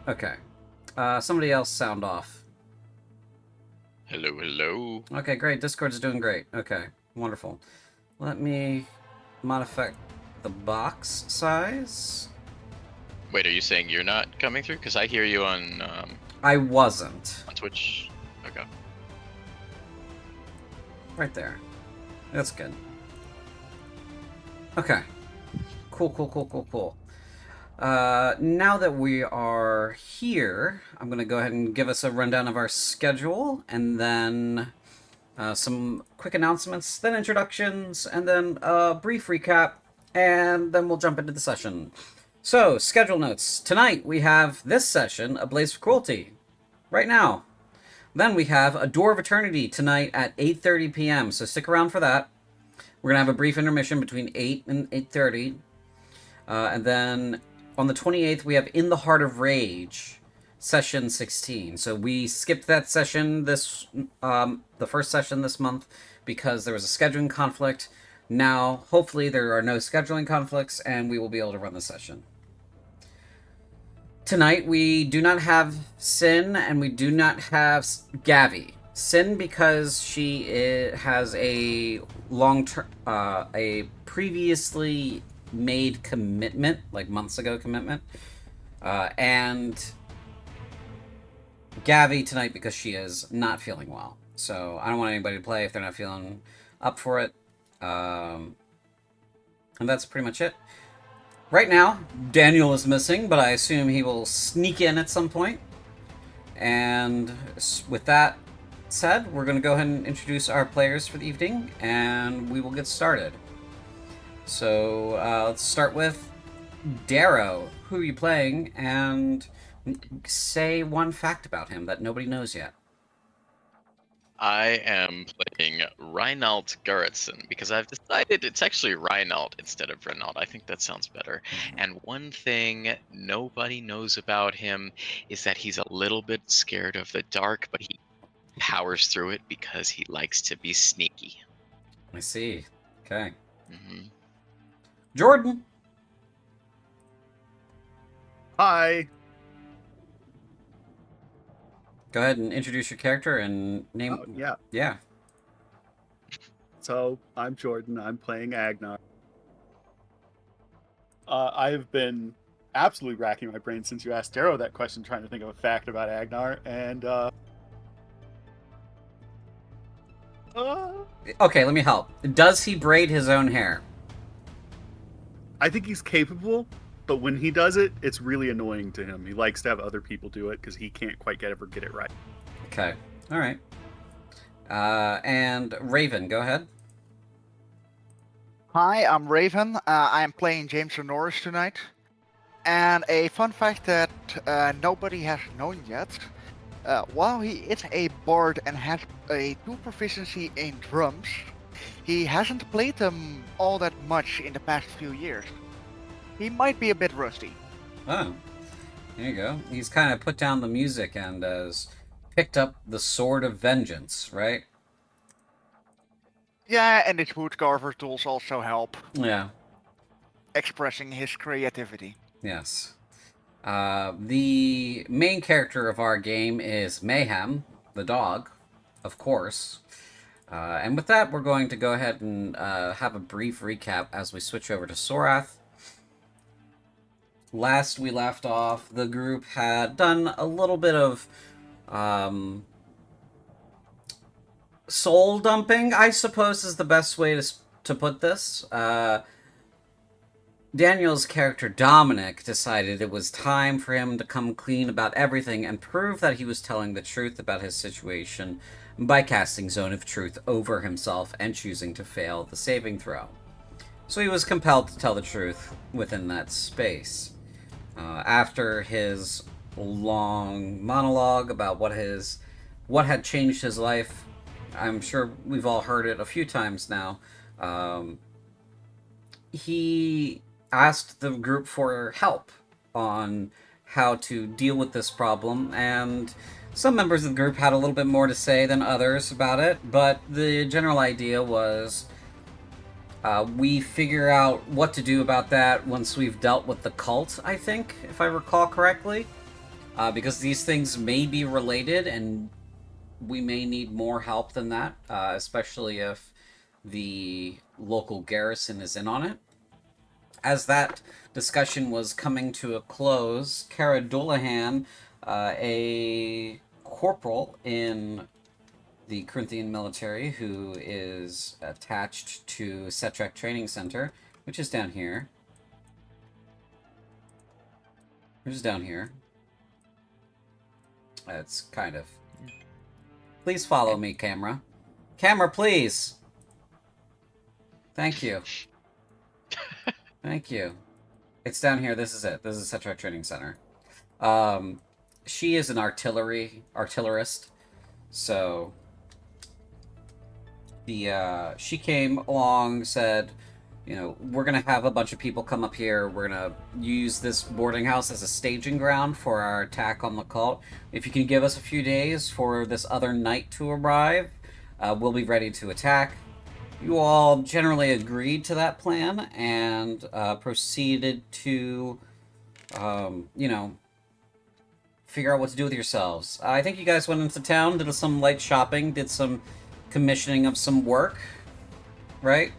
Okay. Somebody else sound off. Hello, hello. Okay, great. Discord's doing great. Okay, wonderful. Let me modify the box size. Wait, are you saying you're not coming through? Because I hear you I wasn't. on Twitch. Okay. Right there. That's good. Okay. Cool. Now that we are here, I'm going to go ahead and give us a rundown of our schedule, and then some quick announcements, then introductions, and then a brief recap, and then we'll jump into the session. So, schedule notes. Tonight we have this session, A Blaze for Cruelty, right now. Then we have A Door of Eternity tonight at 8:30 p.m., so stick around for that. We're going to have a brief intermission between 8 and 8:30. And then on the 28th, we have In the Heart of Rage, session 16. So we skipped that session the first session this month because there was a scheduling conflict. Now, hopefully, there are no scheduling conflicts and we will be able to run the session. Tonight, we do not have Sin and we do not have Gavi. Sin because she has a long-term, a previously made commitment, like months ago commitment, and Gavi tonight because she is not feeling well. So I don't want anybody to play if they're not feeling up for it. And that's pretty much it. Right now, Daniel is missing, but I assume he will sneak in at some point. And with that said, we're going to go ahead and introduce our players for the evening, and we will get started. So let's start with Darrow. Who are you playing? And say one fact about him that nobody knows yet. I am playing Reinald Gerritsen because I've decided it's actually Reinald instead of Renault. I think that sounds better. And one thing nobody knows about him is that he's a little bit scared of the dark, but he powers through it because he likes to be sneaky. I see. Okay. Hmm. Jordan. Hi. Go ahead and introduce your character and name. Oh, yeah. Yeah. So I'm Jordan. I'm playing Agnar. I've been absolutely racking my brain since you asked Darrow that question, trying to think of a fact about Agnar, and Okay, let me help. Does he braid his own hair? I think he's capable, but when he does it, it's really annoying to him. He likes to have other people do it because he can't quite ever get it right. Okay. All right. And Raven, go ahead. Hi, I'm Raven. I'm playing James Norris tonight. And a fun fact that nobody has known yet, while he is a bard and has a 2 proficiency in drums, he hasn't played them all that much in the past few years. He might be a bit rusty. Oh, there you go. He's kind of put down the music and has picked up the Sword of Vengeance, right? Yeah, and his woodcarver tools also help Yeah. expressing his creativity. Yes. The main character of our game is Mayhem, the dog, of course. And with that, we're going to go ahead and have a brief recap as we switch over to Sorath. Last we left off, the group had done a little bit of soul dumping, I suppose is the best way to put this. Daniel's character Dominic decided it was time for him to come clean about everything and prove that he was telling the truth about his situation by casting Zone of Truth over himself and choosing to fail the saving throw. So he was compelled to tell the truth within that space. After his long monologue about what had changed his life, I'm sure we've all heard it a few times now. He asked the group for help on how to deal with this problem, and some members of the group had a little bit more to say than others about it, but the general idea was we figure out what to do about that once we've dealt with the cult, I think, if I recall correctly. because these things may be related, and we may need more help than that, especially if the local garrison is in on it. As that discussion was coming to a close, Cara Dullahan, a corporal in the Corinthian military who is attached to Setrak Training Center, which is down here. Which is down here. It's kind of... Please follow me, camera. Camera, please! Thank you. Thank you. It's down here. This is it. This is Setrak Training Center. She is an artillerist. So she came along, said, you know, we're gonna have a bunch of people come up here. We're gonna use this boarding house as a staging ground for our attack on the cult. If you can give us a few days for this other knight to arrive, we'll be ready to attack. You all generally agreed to that plan and proceeded to, you know, figure out what to do with yourselves. I think you guys went into town, did some light shopping, did some commissioning of some work, right?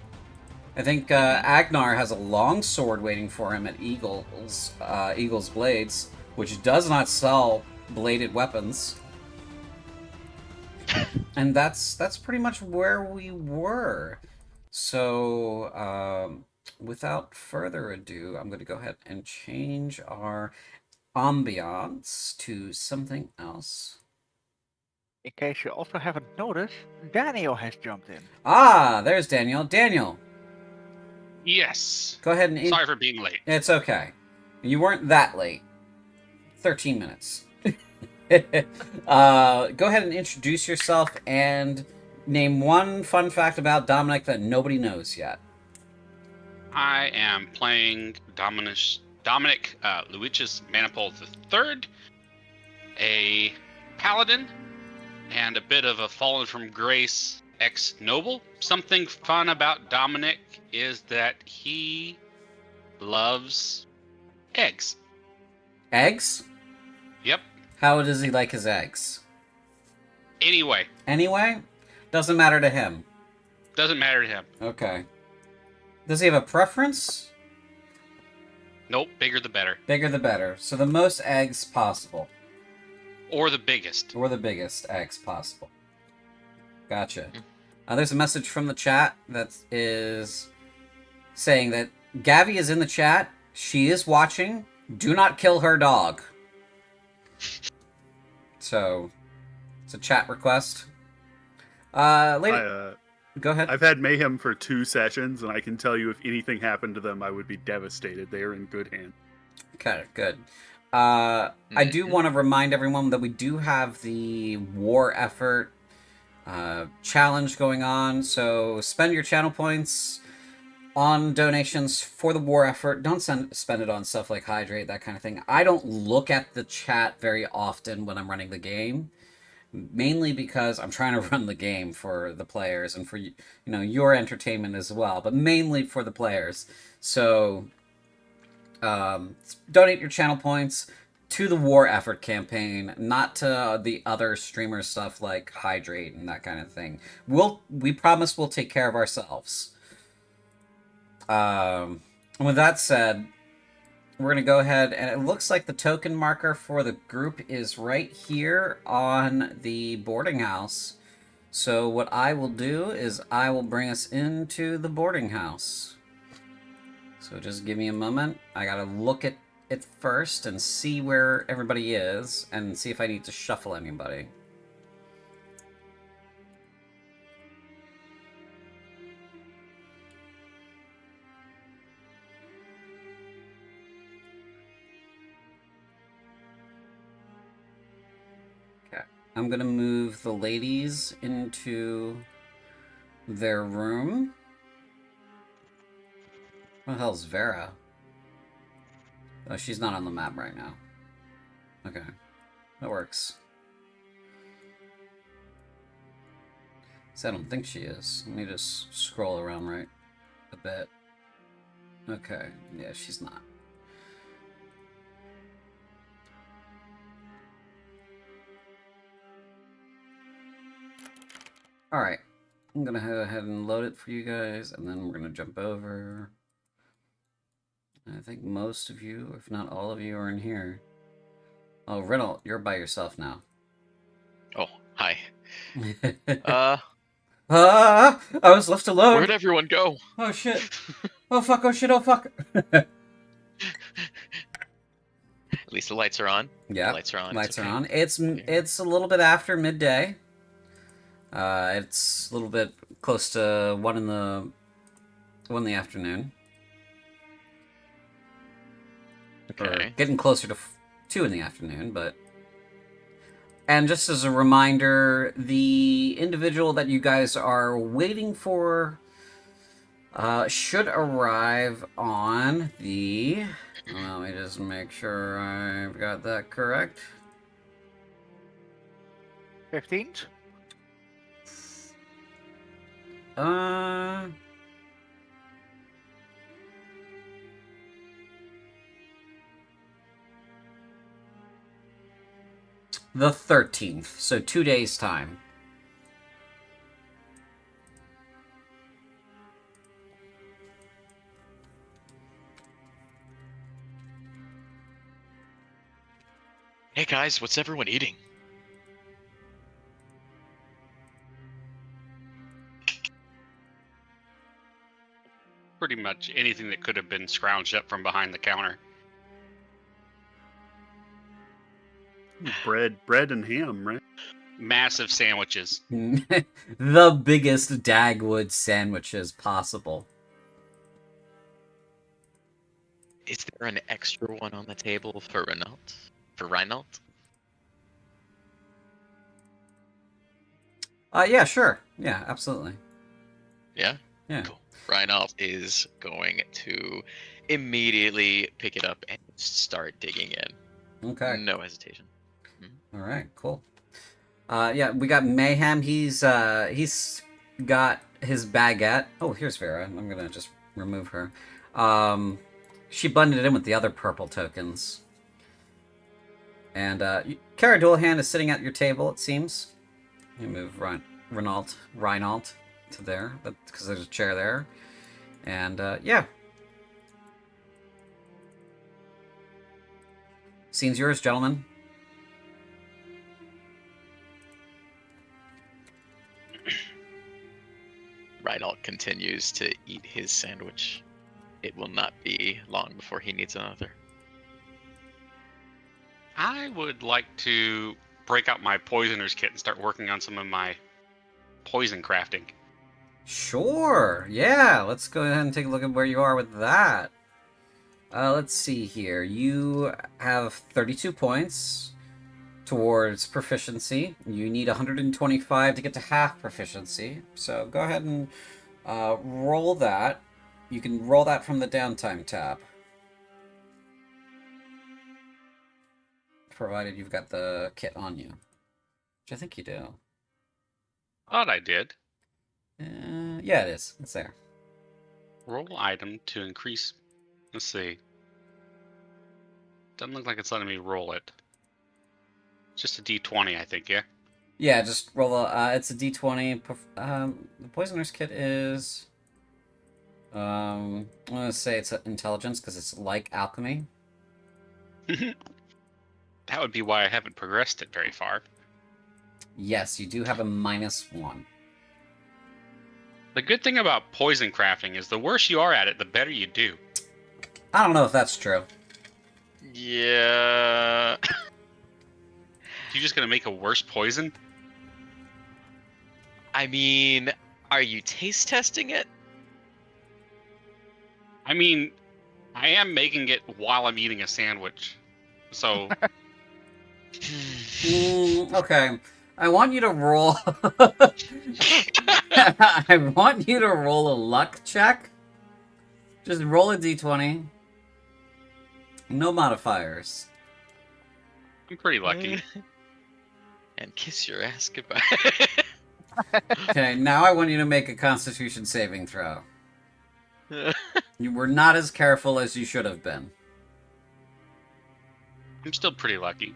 I think Agnar has a long sword waiting for him at Eagle's Blades, which does not sell bladed weapons. And that's pretty much where we were. So, without further ado, I'm going to go ahead and change our ambiance to something else. In case you also haven't noticed, Daniel has jumped in. Ah, there's Daniel. Daniel, Yes. go ahead and... Sorry for being late. It's okay. You weren't that late. 13 minutes. Go ahead and introduce yourself and name one fun fact about Dominic that nobody knows yet. I am playing Dominic Luicius Manifold III, a paladin, and a bit of a fallen from grace ex-noble. Something fun about Dominic is that he loves eggs. Eggs? Yep. How does he like his eggs? Anyway. Anyway? Doesn't matter to him. Doesn't matter to him. Okay. Does he have a preference? Nope, bigger the better. Bigger the better. So the most eggs possible. Or the biggest. Or the biggest eggs possible. Gotcha. There's a message from the chat that is saying that Gavi is in the chat. She is watching. Do not kill her dog. So, it's a chat request. Lady, go ahead. I've had Mayhem for 2 sessions, and I can tell you if anything happened to them, I would be devastated. They are in good hands. Okay, good. I do want to remind everyone that we do have the war effort challenge going on, so spend your channel points on donations for the war effort. Don't spend it on stuff like Hydrate, that kind of thing. I don't look at the chat very often when I'm running the game, mainly because I'm trying to run the game for the players and for, you know, your entertainment as well, but mainly for the players. So donate your channel points to the war effort campaign, not to the other streamer stuff like Hydrate and that kind of thing. We promise we'll take care of ourselves. And with that said, we're going to go ahead, and it looks like the token marker for the group is right here on the boarding house. So what I will do is I will bring us into the boarding house. So just give me a moment. I got to look at it first and see where everybody is and see if I need to shuffle anybody. I'm gonna move the ladies into their room. What the hell's Vera? Oh, she's not on the map right now. Okay, that works. So I don't think she is. Let me just scroll around right a bit. Okay, yeah, she's not. All right. I'm gonna go ahead and load it for you guys, and then we're gonna jump over. I think most of you, if not all of you, are in here. Oh, Riddle, you're by yourself now. Oh, hi. I was left alone. Where'd everyone go? Oh shit. Oh fuck. Oh shit. Oh fuck. At least the lights are on. Yeah. Lights are on. Lights it's okay. are on. It's a little bit after midday. It's a little bit close to 1 in the afternoon. Or Okay. getting closer to 2 in the afternoon, but. And just as a reminder, the individual that you guys are waiting for should arrive on the. Let me just make sure I've got that correct. 15th? The 13th, so 2 days' time. Hey guys, what's everyone eating? Pretty much anything that could have been scrounged up from behind the counter. Bread and ham, right? Massive sandwiches. The biggest Dagwood sandwiches possible. Is there an extra one on the table for Renault? For Reinault? Yeah, sure. Yeah, absolutely. Yeah? Yeah. Cool. Reinault is going to immediately pick it up and start digging in. Okay. No hesitation. All right, cool. Yeah, we got Mayhem. He's got his baguette. Oh, here's Vera. I'm gonna just remove her. She blended in with the other purple tokens. And Cara Dualhand is sitting at your table, it seems. You move Reinault to there, because there's a chair there. And yeah. Scene's yours, gentlemen. Reinault continues to eat his sandwich. It will not be long before he needs another. I would like to break out my poisoner's kit and start working on some of my poison crafting. Sure. Yeah, let's go ahead and take a look at where you are with that. Let's see here. You have 32 points towards proficiency. You need 125 to get to half proficiency. So go ahead and roll that. You can roll that from the downtime tab. Provided you've got the kit on you. Which I think you do. Thought I did. Yeah, it is. It's there. Roll item to increase. Let's see. Doesn't look like it's letting me roll it. Just a D20, I think, yeah? Yeah, just roll it's a d20. The poisoner's kit is... I'm going to say it's intelligence, because it's like alchemy. That would be why I haven't progressed it very far. Yes, you do have a -1. The good thing about poison crafting is the worse you are at it, the better you do. I don't know if that's true. Yeah. You're just gonna make a worse poison? I mean, are you taste testing it? I mean, I am making it while I'm eating a sandwich. So, Okay. I want you to roll... I want you to roll a luck check. Just roll a d20. No modifiers. I'm pretty lucky. And kiss your ass goodbye. Okay, now I want you to make a Constitution saving throw. You were not as careful as you should have been. I'm still pretty lucky.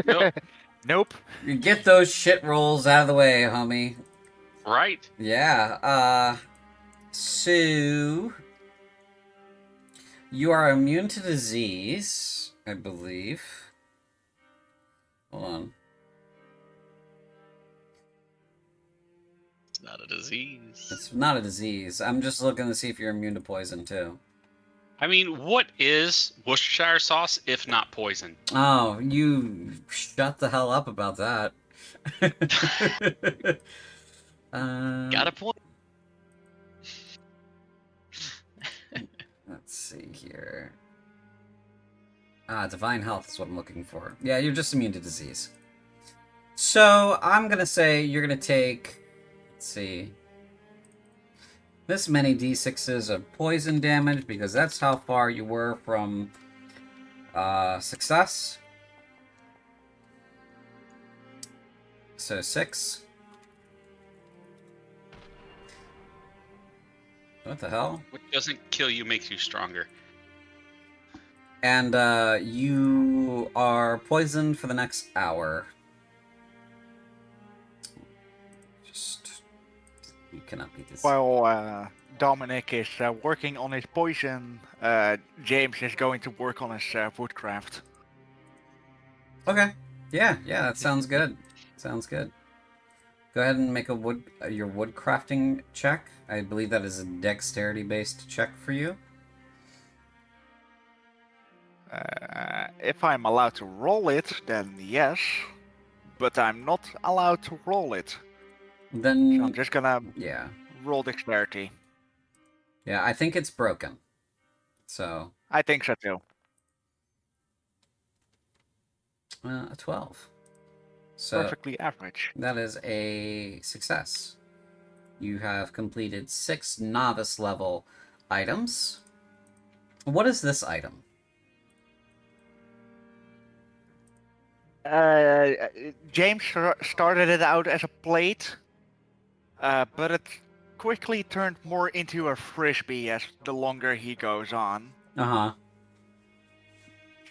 Nope. Nope. You get those shit rolls out of the way, homie. Right? Yeah, so... You are immune to disease, I believe. Hold on. It's not a disease. It's not a disease. I'm just looking to see if you're immune to poison, too. I mean, what is Worcestershire sauce if not poison? Oh, you shut the hell up about that. Got a point. Let's see here. Divine health is what I'm looking for. Yeah, you're just immune to disease. So, I'm gonna say you're gonna take... Let's see... this many d6s of poison damage, because that's how far you were from success. So 6. What the hell? What doesn't kill you makes you stronger. And you are poisoned for the next hour. Just... you cannot beat this. While Dominic is working on his poison, James is going to work on his woodcraft. Okay. Yeah, that sounds good. Sounds good. Go ahead and make a your wood crafting check. I believe that is a dexterity-based check for you. If I'm allowed to roll it, then yes. But I'm not allowed to roll it. Then... So I'm just gonna yeah. roll dexterity. Yeah, I think it's broken. So... I think so too. a 12. So Perfectly average. that is a success. You have completed 6 novice level items. What is this item? James started it out as a plate, but it quickly turned more into a frisbee as the longer he goes on. Uh-huh.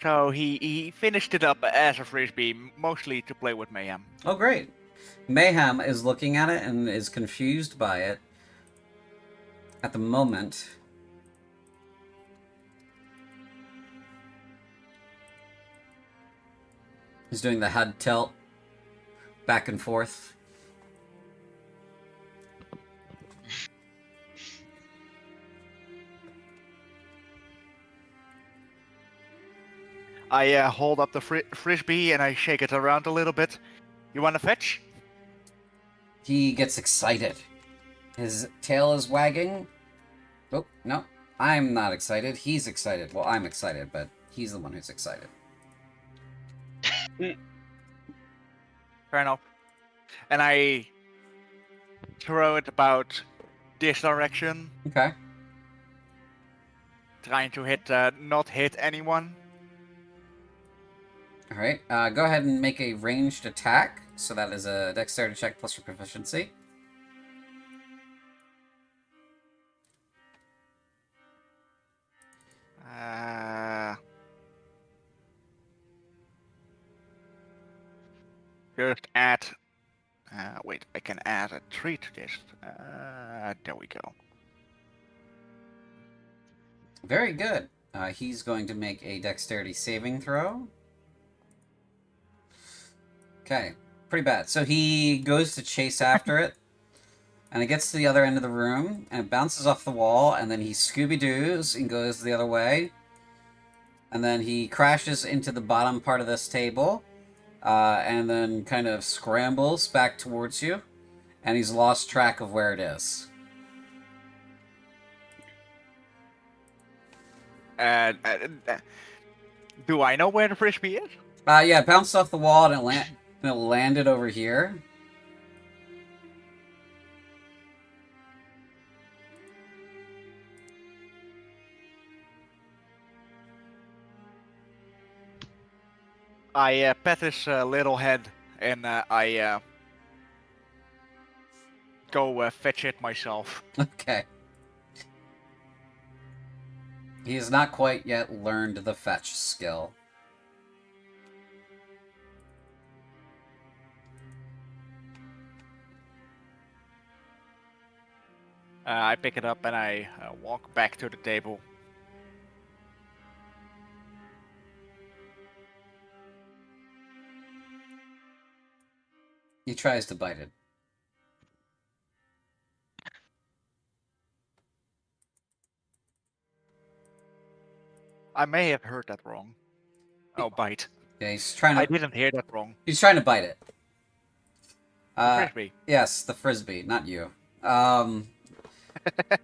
So he finished it up as a frisbee, mostly to play with Mayhem. Oh, great. Mayhem is looking at it and is confused by it at the moment. He's doing the head tilt back and forth. I hold up the frisbee and I shake it around a little bit. You want to fetch? He gets excited. His tail is wagging. Oh, no. I'm not excited. He's excited. Well, I'm excited, but he's the one who's excited. Fair enough. And I throw it about this direction, Okay. trying to not hit anyone. Alright, go ahead and make a ranged attack. So that is a dexterity check plus your proficiency. Just add... wait, I can add a 3 to this. There we go. Very good. He's going to make a dexterity saving throw. Okay, pretty bad. So he goes to chase after it, and it gets to the other end of the room, and it bounces off the wall, and then he Scooby-Doos and goes the other way. And then he crashes into the bottom part of this table, and then kind of scrambles back towards you, and he's lost track of where it is. Do I know where the frisbee is? Yeah, it bounced off the wall, and it landed over here. I pet his little head and I go fetch it myself. Okay. He has not quite yet learned the fetch skill. I pick it up and I walk back to the table. He tries to bite it. I may have heard that wrong. Oh, bite. Yeah, he's trying I to. didn't hear that wrong. He's trying to bite it. The frisbee. Yes, the frisbee, not you.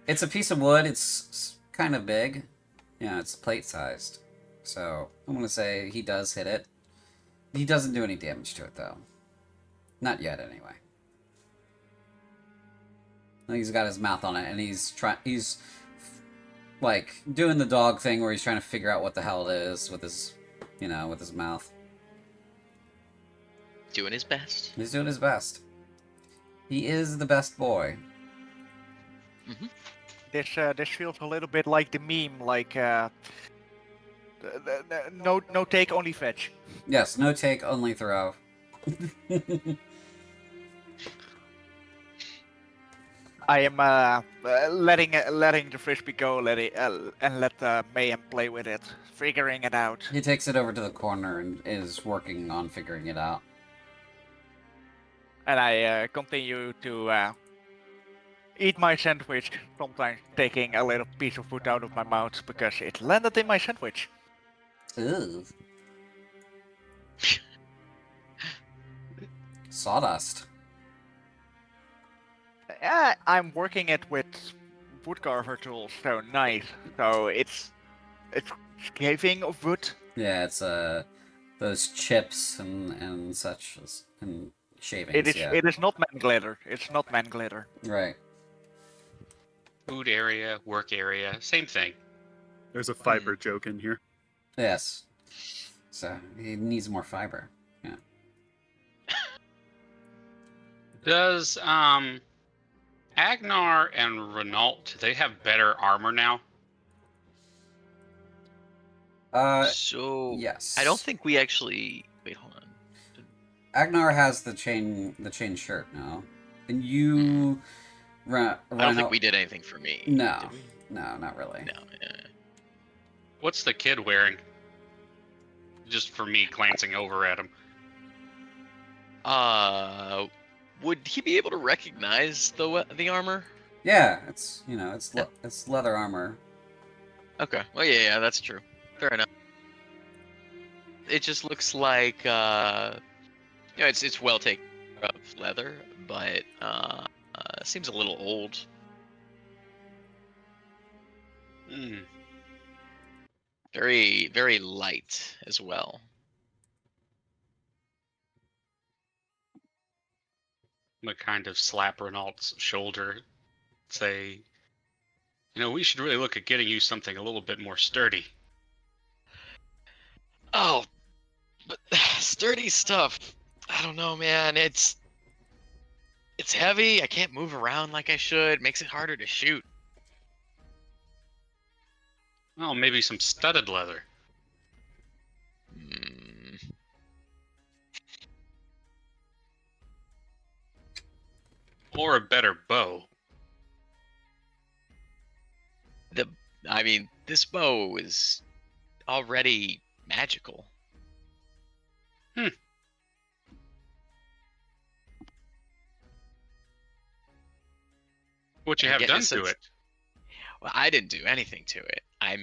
It's a piece of wood. It's kind of big. Yeah, it's plate-sized. So I'm gonna say he does hit it. He doesn't do any damage to it though. Not yet, anyway. He's got his mouth on it, and he's like doing the dog thing where he's trying to figure out what the hell it is with his, with his mouth. Doing his best. He's doing his best. He is the best boy. Mm-hmm. This feels a little bit like the meme, like no take, only fetch. Yes, no take, only throw. I am letting the frisbee go, and let Mayhem play with it, figuring it out. He takes it over to the corner and is working on figuring it out. And I continue to eat my sandwich, sometimes taking a little piece of food out of my mouth because it landed in my sandwich. Ooh. Sawdust. I'm working it with woodcarver tools, so nice. So it's shaving of wood. Yeah, it's those chips and such and shavings. It is yeah. it is not man glitter. It's not man glitter. Right. Food area, work area, same thing. There's a fiber joke in here. Yes. So he needs more fiber. Yeah. Does Agnar and Renault, they have better armor now? So yes. I don't think we actually. Wait, hold on. Agnar has the chain shirt now, and you. I don't think we did anything for me. No, did we? no, not really. No. What's the kid wearing? Just for me glancing over at him. Would he be able to recognize the armor? Yeah, it's it's leather armor. Okay. Well, yeah, that's true. Fair enough. It just looks like it's well taken care of leather, but seems a little old. Very, very light as well. I'm kind of slap Renault's shoulder, say, we should really look at getting you something a little bit more sturdy. Oh, but sturdy stuff. I don't know, man. It's heavy. I can't move around like I should. Makes it harder to shoot. Well, maybe some studded leather. Or a better bow. This bow is already magical. What you have done to it? Well, I didn't do anything to it. I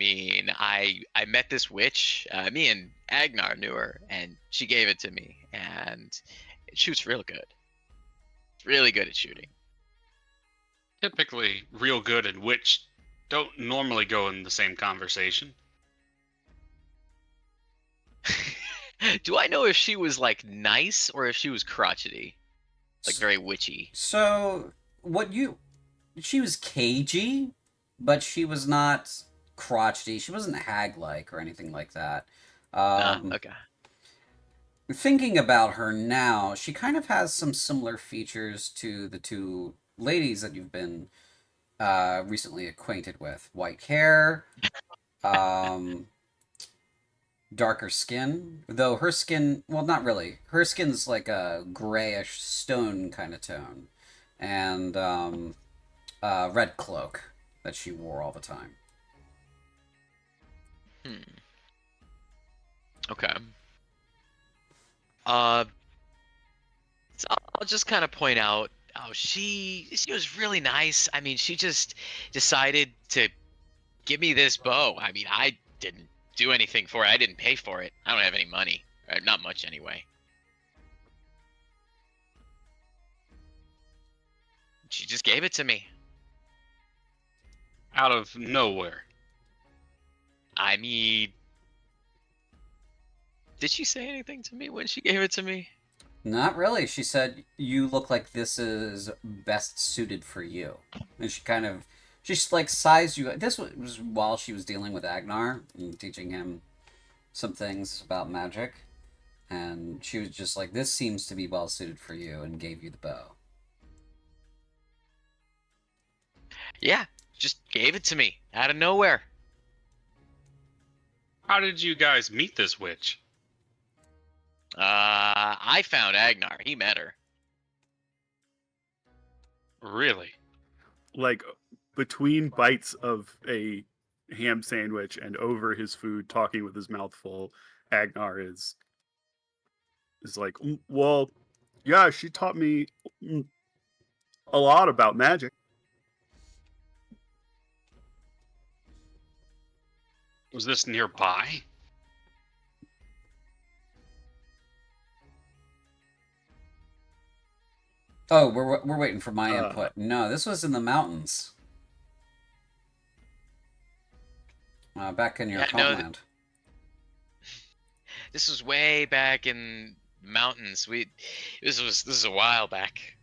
met this witch. Me and Agnar knew her, and she gave it to me, and it shoots real good. It's really good at shooting. Typically, real good and witch don't normally go in the same conversation. Do I know if she was like nice or if she was crotchety? Like very witchy. So she was cagey, but she was not crotchety. She wasn't hag-like or anything like that. Okay. Thinking about her now, she kind of has some similar features to the two ladies that you've been recently acquainted with. White hair, darker skin, though her skin, well, not really. Her skin's like a grayish stone kind of tone. And red cloak that she wore all the time. Okay. So I'll just kind of point out, oh, she was really nice. I mean, she just decided to give me this bow. I mean, I didn't do anything for it. I didn't pay for it. I don't have any money. Not much anyway. She just gave it to me. Out of nowhere. I mean, did she say anything to me when she gave it to me? Not really. She said, you look like this is best suited for you. And she like sized you. This was while she was dealing with Agnar and teaching him some things about magic. And she was just like, this seems to be well suited for you, and gave you the bow. Yeah, just gave it to me out of nowhere. How did you guys meet this witch? I found Agnar. He met her. Really? Like between bites of a ham sandwich and over his food, talking with his mouth full, Agnar is like, well, yeah, she taught me a lot about magic. Was this nearby? Oh, we're waiting for my Uh. input. No, this was in the mountains. Back in your Yeah, no, homeland. This was way back in the mountains. This is a while back.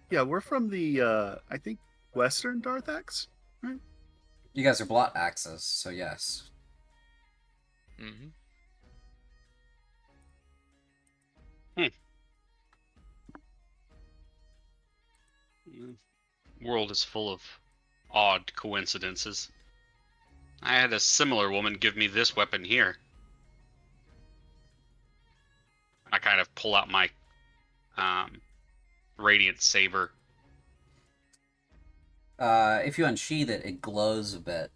Yeah, we're from the I think Western Darthax, right? You guys are blot axes, so yes. Mm-hmm. World is full of odd coincidences. I had a similar woman give me this weapon here. I kind of pull out my radiant saber. If you unsheath it, it glows a bit.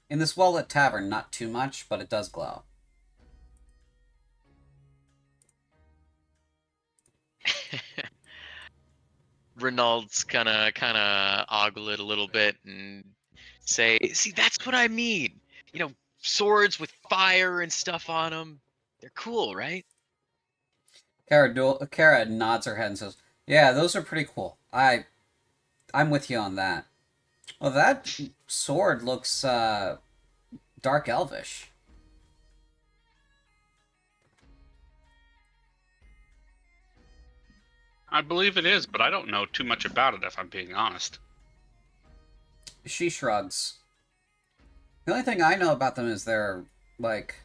In this well-lit tavern, not too much, but it does glow. Renault's kind of ogle it a little bit and say, "See, that's what I mean. You know, swords with fire and stuff on them. They're cool, right?" Kara nods her head and says, "Yeah, those are pretty cool. I'm with you on that." Well, that sword looks dark elvish. I believe it is, but I don't know too much about it if I'm being honest. She shrugs. The only thing I know about them is they're like,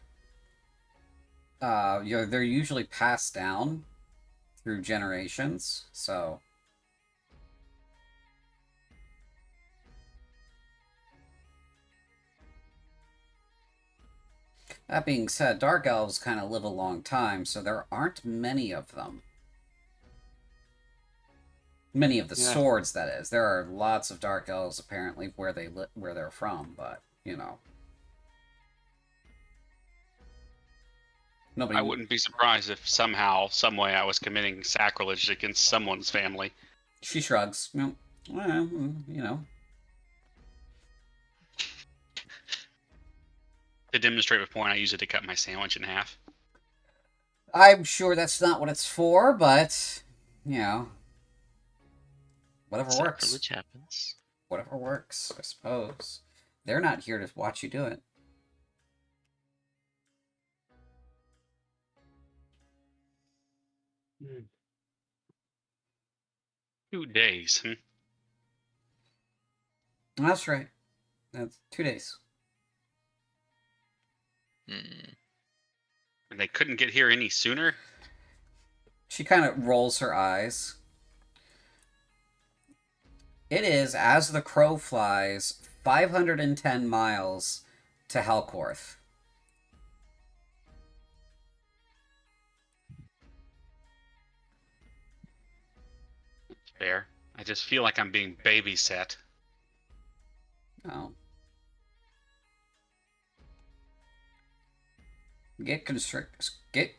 they're usually passed down through generations. So, that being said, dark elves kind of live a long time, so there aren't many of them. Many of the swords, that is. There are lots of dark elves apparently where they're from, but you know, nobody. I wouldn't be surprised if somehow, some way, I was committing sacrilege against someone's family. She shrugs. Well, you know. To demonstrate my point, I use it to cut my sandwich in half. I'm sure that's not what it's for, but you know, whatever works. Sacrilege happens. Whatever works, I suppose. They're not here to watch you do it. Hmm. 2 days, That's right. That's 2 days. And they couldn't get here any sooner? She kind of rolls her eyes. It is, as the crow flies, 510 miles to Helcorth. fair. I just feel like I'm being babysat. Oh. Get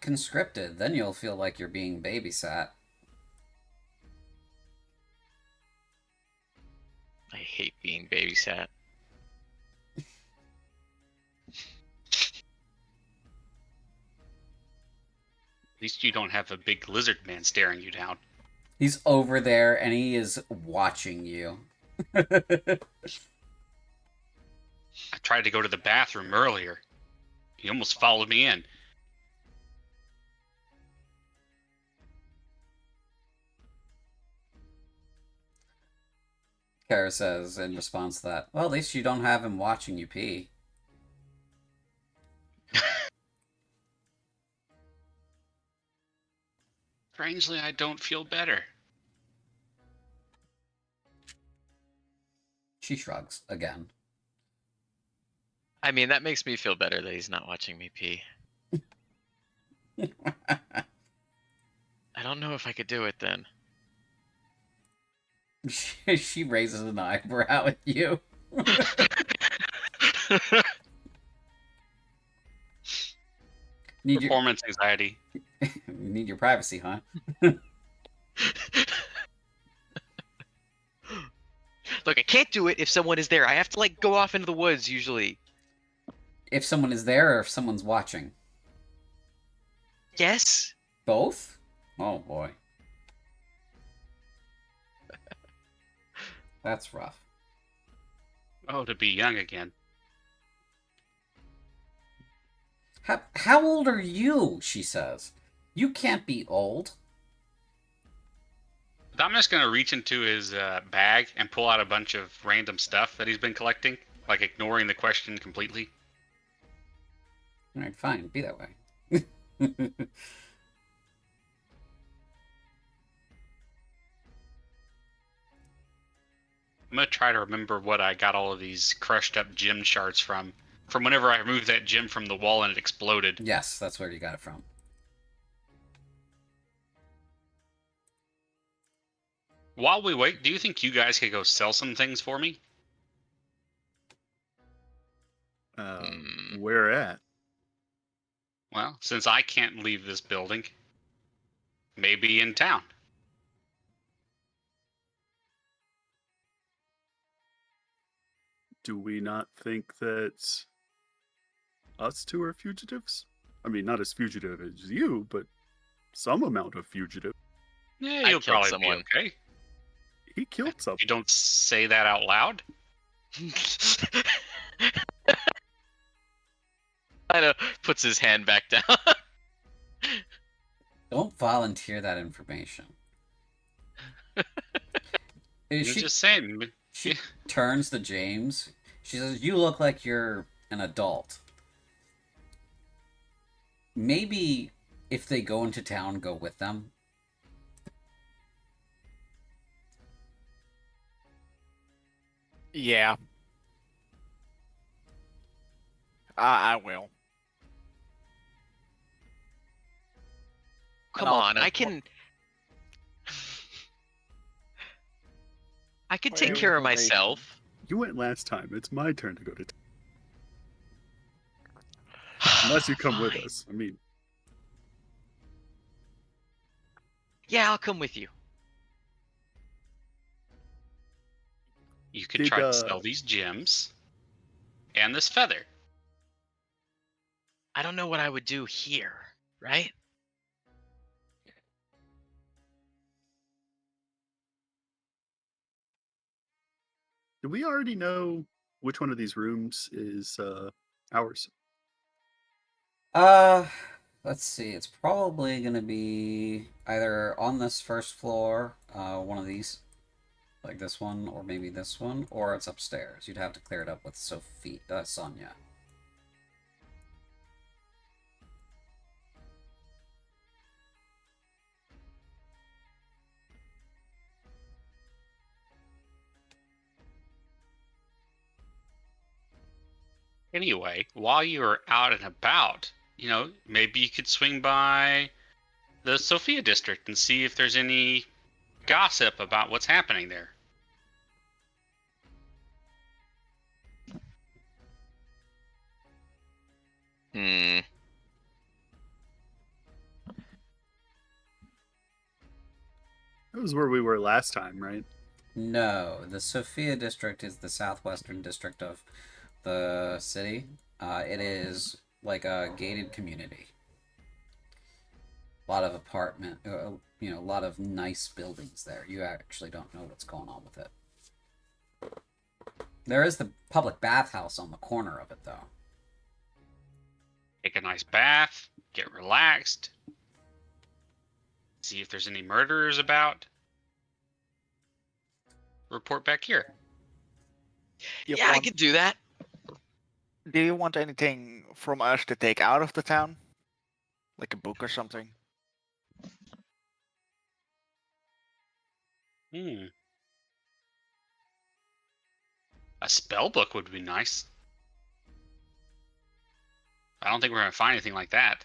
conscripted, then you'll feel like you're being babysat. I hate being babysat. At least you don't have a big lizard man staring you down. He's over there and he is watching you. I tried to go to the bathroom earlier. He almost followed me in. Kara says in response to that, well, at least you don't have him watching you pee. Strangely, I don't feel better. She shrugs again. I mean, that makes me feel better that he's not watching me pee. I don't know if I could do it then. She raises an eyebrow at you. Need your Performance anxiety. need your privacy, huh? Look, I can't do it if someone is there. I have to, like, go off into the woods, usually. If someone is there or if someone's watching? Yes? Both? Oh, boy. That's rough. Oh, to be young again. How old are you? She says. You can't be old. I'm just going to reach into his bag and pull out a bunch of random stuff that he's been collecting, like ignoring the question completely. All right, fine. Be that way. I'm going to try to remember what I got all of these crushed up gem shards from whenever I removed that gem from the wall and it exploded. Yes, that's where you got it from. While we wait, do you think you guys could go sell some things for me? Where at? Well, since I can't leave this building, maybe in town. Do we not think that us two are fugitives? I mean, not as fugitive as you, but some amount of fugitive. Yeah, I you'll killed probably someone. be okay. He killed someone. You don't say that out loud. Kind of puts his hand back down. Don't volunteer that information. You're just saying. She turns to James. She says, you look like you're an adult. Maybe if they go into town, go with them. Yeah. I will. Come I'll- on, I can take care of myself. You went last time. It's my turn to go to town. Unless you come with Fine. us. I mean, Yeah, I'll come with you. You could Did, try to sell these gems and this feather. I don't know what I would do here, right? do we already know which one of these rooms is ours? Let's see. It's probably gonna be either on this first floor, one of these, like this one, or maybe this one, or it's upstairs. You'd have to clear it up with Sonia. Anyway, while you're out and about, maybe you could swing by the Sophia district and see if there's any gossip about what's happening there. Hmm. That was where we were last time, right? No, the Sophia district is the southwestern district of the city. It is like a gated community. A lot of a lot of nice buildings there. You actually don't know what's going on with it. There is the public bathhouse on the corner of it, though. Take a nice bath, get relaxed, see if there's any murderers about. Report back here. You Yeah, I want- could do that. Do you want anything from us to take out of the town? Like a book or something? A spell book would be nice. I don't think we're going to find anything like that.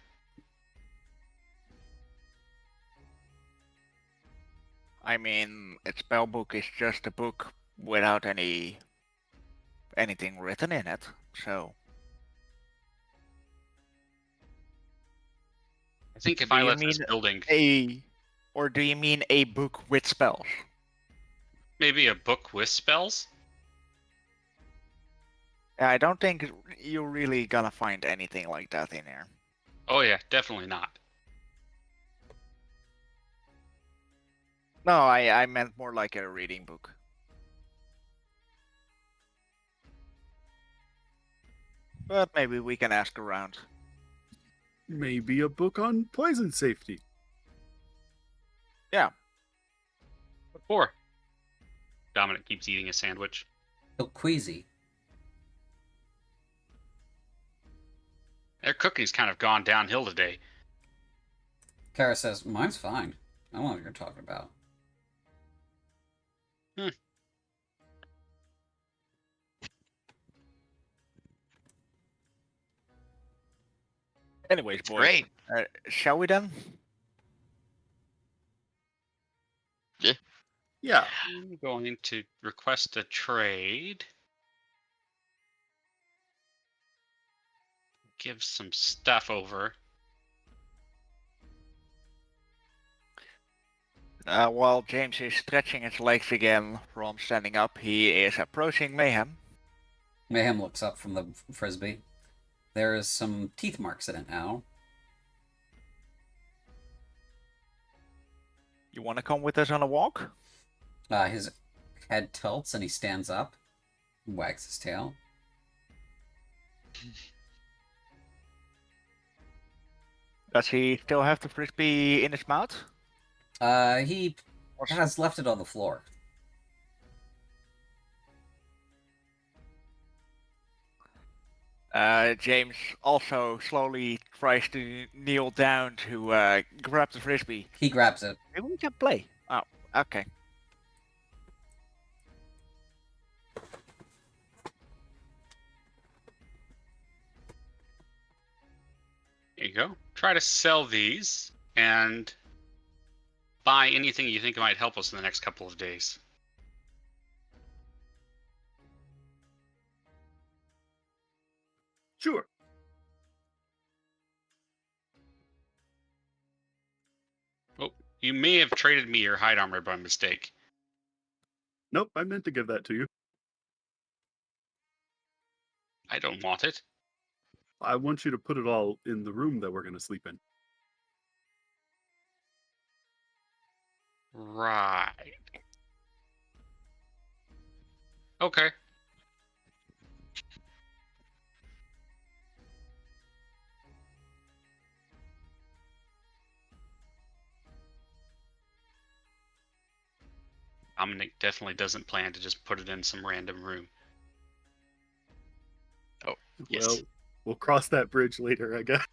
I mean, a spell book is just a book without anything written in it, so... I think if Do I you left this mean building, Or do you mean a book with spells? maybe a book with spells? I don't think you're really gonna find anything like that in here. Oh yeah, definitely not. No, I meant more like a reading book. But maybe we can ask around. Maybe a book on poison safety. What for? Dominic keeps eating a sandwich. So queasy. Their cooking's kind of gone downhill today. Kara says, mine's fine. I don't know what you're talking about. Anyways, boys, Great. shall we then? Yeah. I'm going to request a trade. Give some stuff over. While James is stretching his legs again from standing up, he is approaching Mayhem. Mayhem looks up from the frisbee. There is some teeth marks in it now. You wanna come with us on a walk? His head tilts and he stands up, wags his tail. Does he still have the frisbee in his mouth? He has left it on the floor. James also slowly tries to kneel down to grab the frisbee. He grabs it. Maybe we can play. Oh, okay. There you go. Try to sell these and buy anything you think might help us in the next couple of days. Sure. Oh, you may have traded me your hide armor by mistake. Nope, I meant to give that to you. I don't want it. I want you to put it all in the room that we're going to sleep in. Right. Okay. Dominic definitely doesn't plan to just put it in some random room. Yes. Well, we'll cross that bridge later, I guess.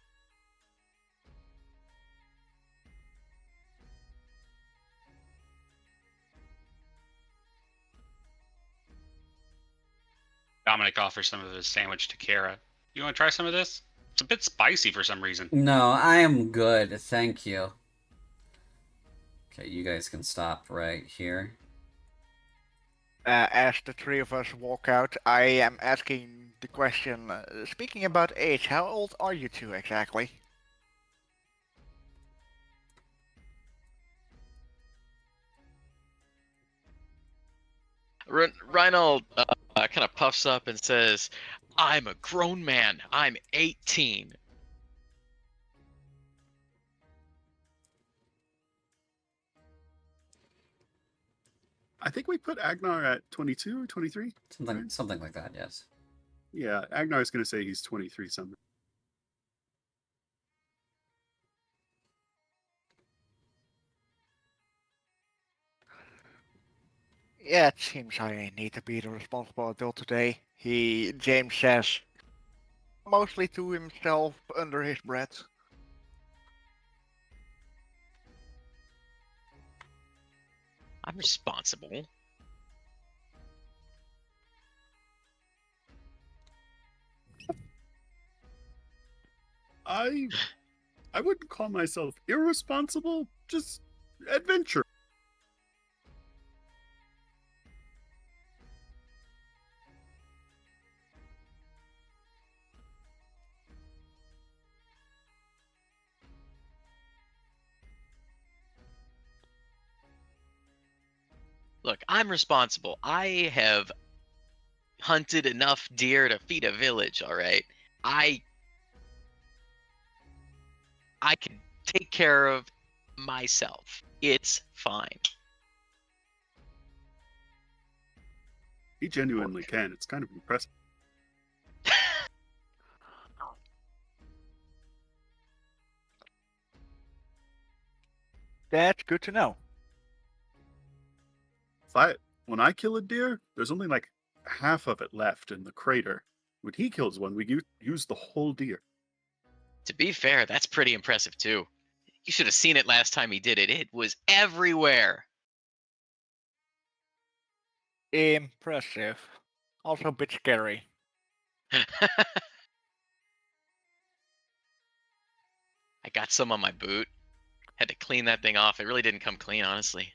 Dominic offers some of his sandwich to Kara. You want to try some of this? It's a bit spicy for some reason. No, I am good, thank you. Okay, you guys can stop right here. As the three of us walk out, I am asking the question, speaking about age, how old are you two exactly? Reinald kind of puffs up and says, "I'm a grown man. I'm 18." I think we put Agnar at 22 or 23. Something like that, yes. Yeah, Agnar's going to say he's 23 something. Yeah, it seems I need to be the responsible adult today. James says, mostly to himself under his breath. I'm responsible. I wouldn't call myself irresponsible, just adventure. Look, I'm responsible. I have hunted enough deer to feed a village, all right? I can take care of myself. It's fine. He genuinely can. It's kind of impressive. That's good to know. When I kill a deer, there's only like half of it left in the crater. When he kills one, we use the whole deer. To be fair, that's pretty impressive too. You should have seen it last time he did it. It was everywhere. Impressive. Also a bit scary. I got some on my boot. Had to clean that thing off. It really didn't come clean, honestly.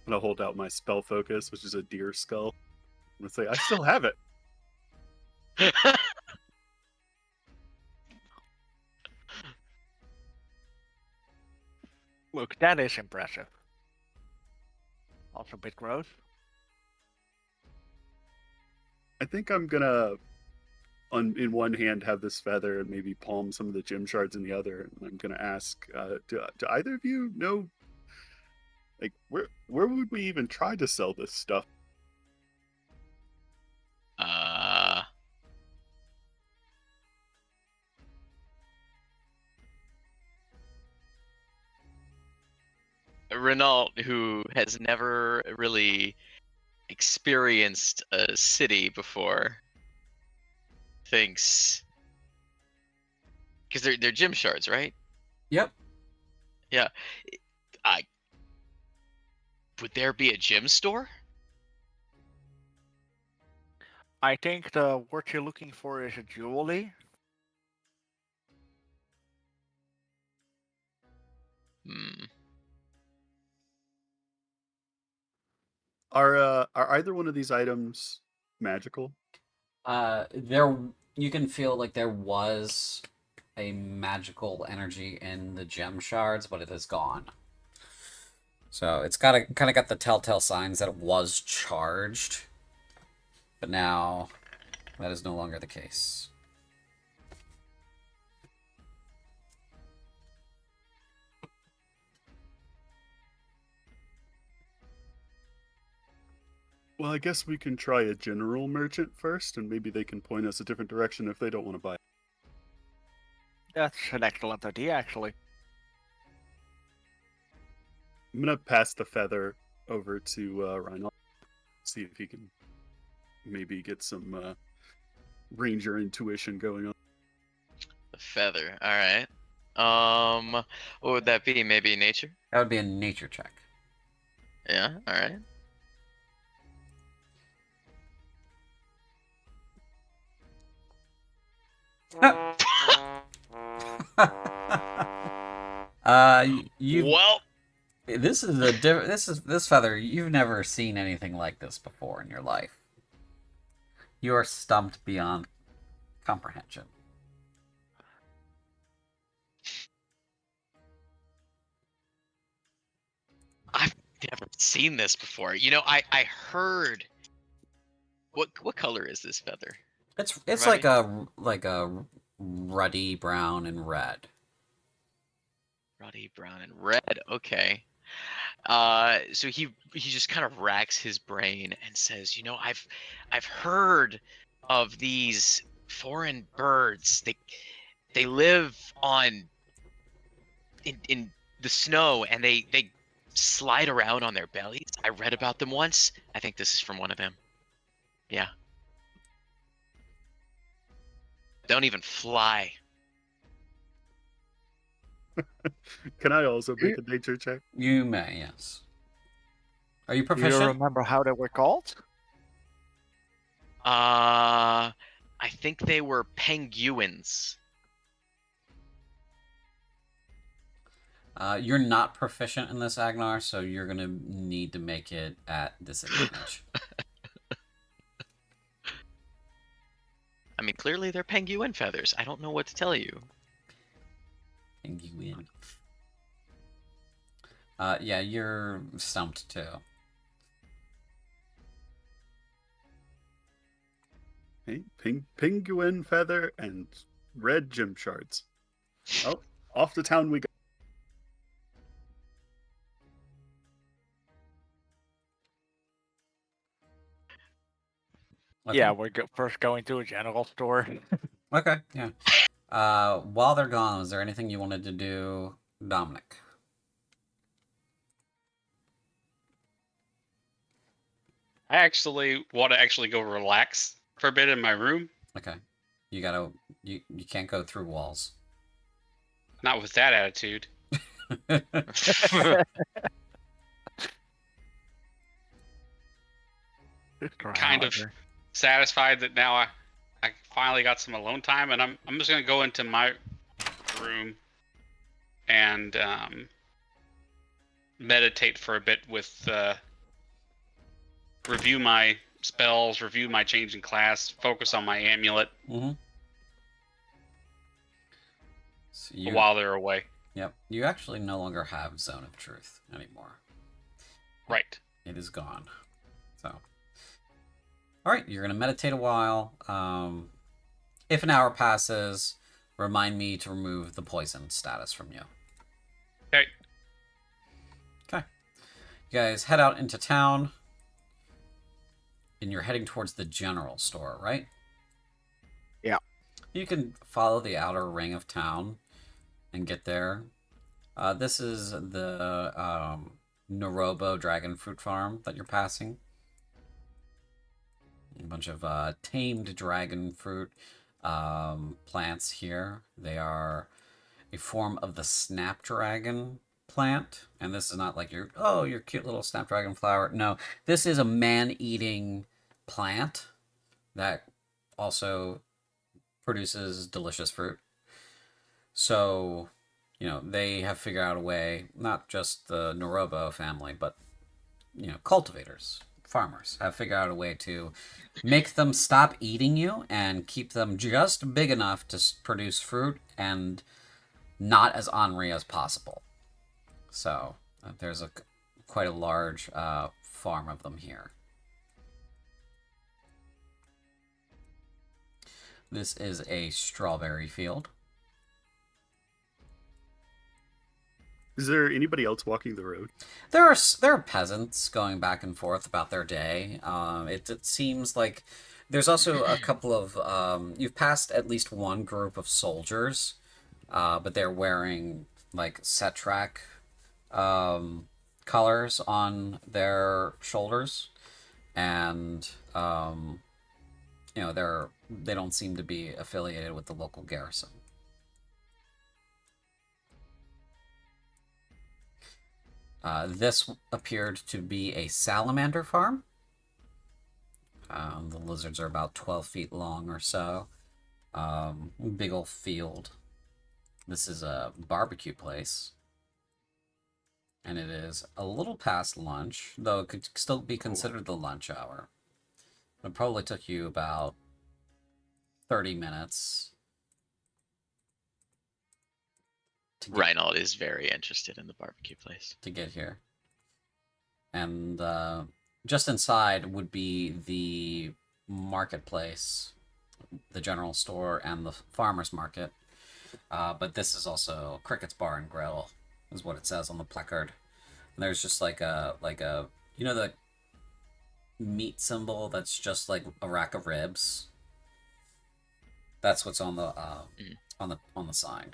I'm gonna hold out my spell focus, which is a deer skull. I'm gonna say, I still have it. Look, that is impressive. Also a bit gross. I think I'm gonna, in one hand, have this feather and maybe palm some of the gem shards in the other. And I'm gonna ask, do either of you know, like, where would we even try to sell this stuff? Renault, who has never really experienced a city before, thinks, because they're gym shards, right? Yep. Yeah. Would there be a gym store? I think the word you're looking for is a jewelry. Hmm. Are either one of these items magical? There you can feel like there was a magical energy in the gem shards, but it is gone. So it's kind of got the telltale signs that it was charged, but now that is no longer the case. Well, I guess we can try a general merchant first, and maybe they can point us a different direction if they don't want to buy it. That's an excellent idea, actually. I'm gonna pass the feather over to Reinhold, see if he can maybe get some ranger intuition going on. The feather. All right. What would that be? Maybe nature? That would be a nature check. Yeah. All right. You. Well, This is a this feather. You've never seen anything like this before in your life. You are stumped beyond comprehension. I've never seen this before. I heard. What color is this feather? It's Ruddy? like a ruddy brown and red. Ruddy, brown, and red. Okay. So he just kind of racks his brain and says, I've heard of these foreign birds. They live in the snow and they slide around on their bellies. I read about them once. I think this is from one of them. Yeah. Don't even fly. Can I also make a nature check? You may, yes. Are you Do you proficient? remember how they were called? I think they were penguins. You're not proficient in this, Agnar, so you're gonna need to make it at disadvantage. I mean, clearly they're penguin feathers. I don't know what to tell you. And you win. Yeah, you're stumped too. Okay, penguin feather and red gym shards. Oh, off to town we go. Okay. Yeah, we're first going to a general store. Okay, yeah. While they're gone, is there anything you wanted to do, Dominic? I actually want to actually go relax for a bit in my room. Okay. You can't go through walls. Not with that attitude. Kind of satisfied that now I finally got some alone time, and I'm just gonna go into my room and meditate for a bit with review my spells, review my change in class, focus on my amulet Mm-hmm. So while they're away. Yep. You actually no longer have Zone of Truth anymore. Right. It is gone. So. Alright, you're going to meditate a while. If an hour passes, remind me to remove the poison status from you. Okay. Okay. You guys head out into town. And you're heading towards the general store, right? Yeah. You can follow the outer ring of town and get there. This is the Norobo dragon fruit farm that you're passing. A bunch of tamed dragon fruit plants here. They are a form of the snapdragon plant. And this is not like your cute little snapdragon flower. No, this is a man-eating plant that also produces delicious fruit. So, they have figured out a way, not just the Norobo family, but, cultivators, farmers have figured out a way to make them stop eating you and keep them just big enough to produce fruit and not as ornery as possible. So, there's quite a large farm of them here. This is a strawberry field. Is there anybody else walking the road? There are peasants going back and forth about their day. It seems like there's also a couple of you've passed at least one group of soldiers, but they're wearing like Setrak colors on their shoulders, and they don't seem to be affiliated with the local garrison. This appeared to be a salamander farm. The lizards are about 12 feet long or so. Big old field. This is a barbecue place. And it is a little past lunch, though it could still be considered the lunch hour. It probably took you about 30 minutes to get, Reinald is very interested in the barbecue place. to get here. And just inside would be the marketplace, the general store, and the farmer's market. But this is also Cricket's Bar and Grill, is what it says on the placard. And there's just like a you know, the meat symbol that's just like a rack of ribs. That's what's on the on the sign.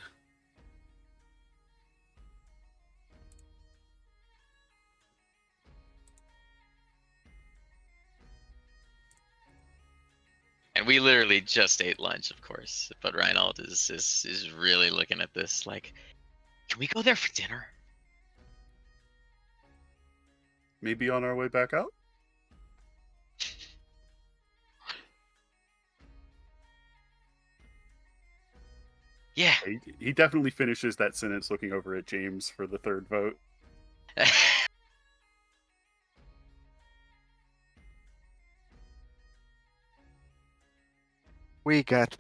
And we literally just ate lunch, of course. But Reinald is really looking at this like, can we go there for dinner? Maybe on our way back out? Yeah. He definitely finishes that sentence looking over at James for the third vote. We got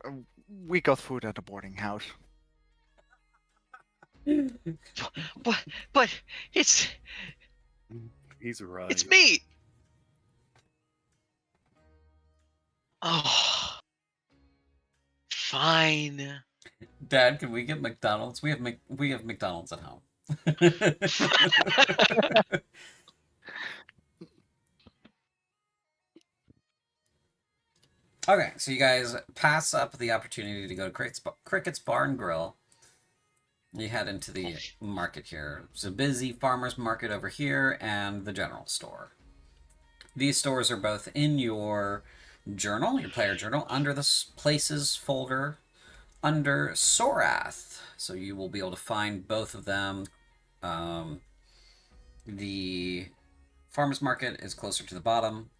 food at the boarding house. but it's He's right. it's meat. Oh, fine. Dad, can we get McDonald's? We have McDonald's at home. Okay, so you guys pass up the opportunity to go to Cricket's Bar and Grill. You head into the market here. There's a busy farmer's market over here and the general store. These stores are both in your journal, your player journal, under the places folder under Sorath. So you will be able to find both of them. The farmer's market is closer to the bottom.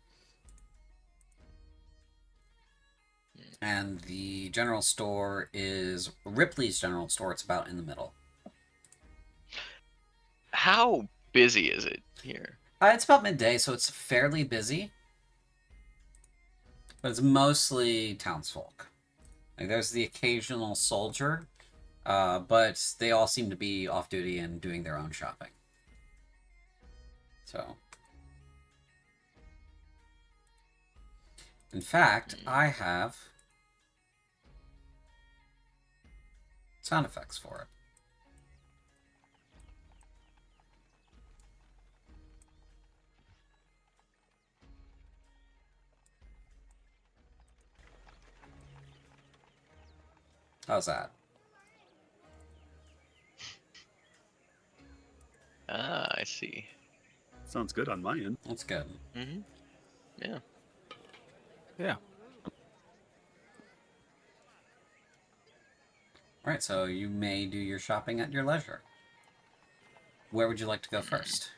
And the general store is Ripley's general store. It's about in the middle. How busy is it here? It's about midday, so it's fairly busy. But it's mostly townsfolk. Like, there's the occasional soldier, but they all seem to be off duty and doing their own shopping. So, in fact, I have sound effects for it. How's that? Ah, I see. Sounds good on my end. That's good. Mm-hmm. Yeah. Yeah. Alright, so you may do your shopping at your leisure. Where would you like to go first?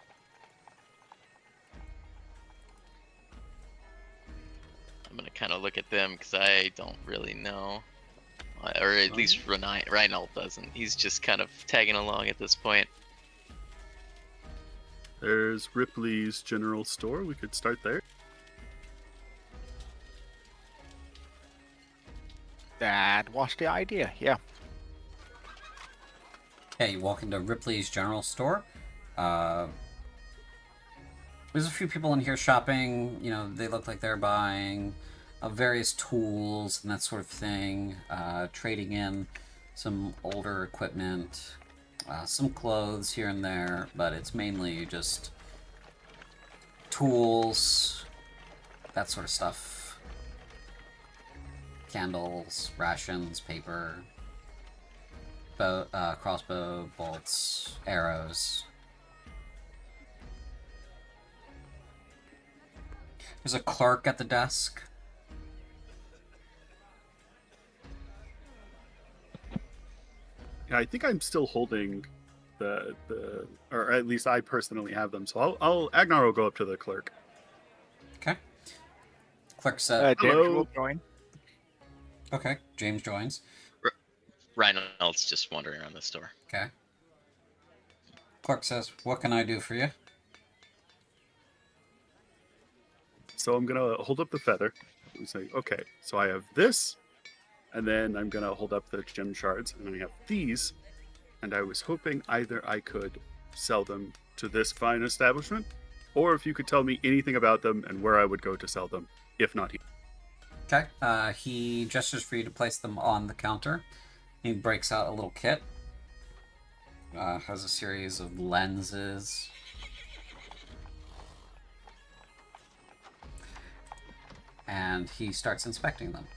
I'm gonna kind of look at them because I don't really know, or at least Reinald doesn't. He's just kind of tagging along at this point. There's Ripley's general store. We could start there. That was the idea, yeah. Okay, you walk into Ripley's general store. There's a few people in here shopping. You know, they look like they're buying various tools and that sort of thing. Trading in some older equipment, some clothes here and there, but it's mainly just tools, that sort of stuff. Candles, rations, paper, crossbow, bolts, arrows. There's a clerk at the desk. Yeah, I think I'm still holding the or at least I personally have them. So I'll Agnar will go up to the clerk. Okay. Clerk said, James Hello. will join. okay, James joins. Reinald's just wandering around the store. Okay. Clerk says, "What can I do for you?" So I'm gonna hold up the feather and say, okay, so I have this, and then I'm gonna hold up the gem shards, and I have these, and I was hoping either I could sell them to this fine establishment, or if you could tell me anything about them and where I would go to sell them, if not here. Okay. He gestures for you to place them on the counter. He breaks out a little kit. Has a series of lenses. And he starts inspecting them.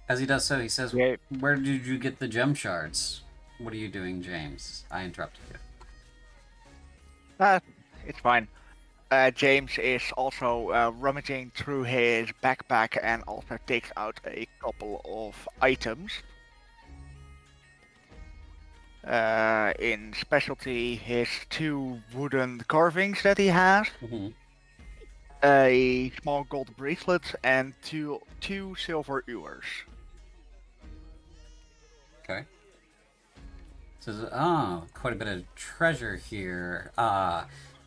As he does so, he says, Yeah. "Where did you get the gem shards? What are you doing, James?" I interrupted you. It's fine. James is also rummaging through his backpack and also takes out a couple of items. In specialty, his 2 wooden carvings that he has, Mm-hmm. a small gold bracelet, and two silver ewers. Okay. Says, quite a bit of treasure here.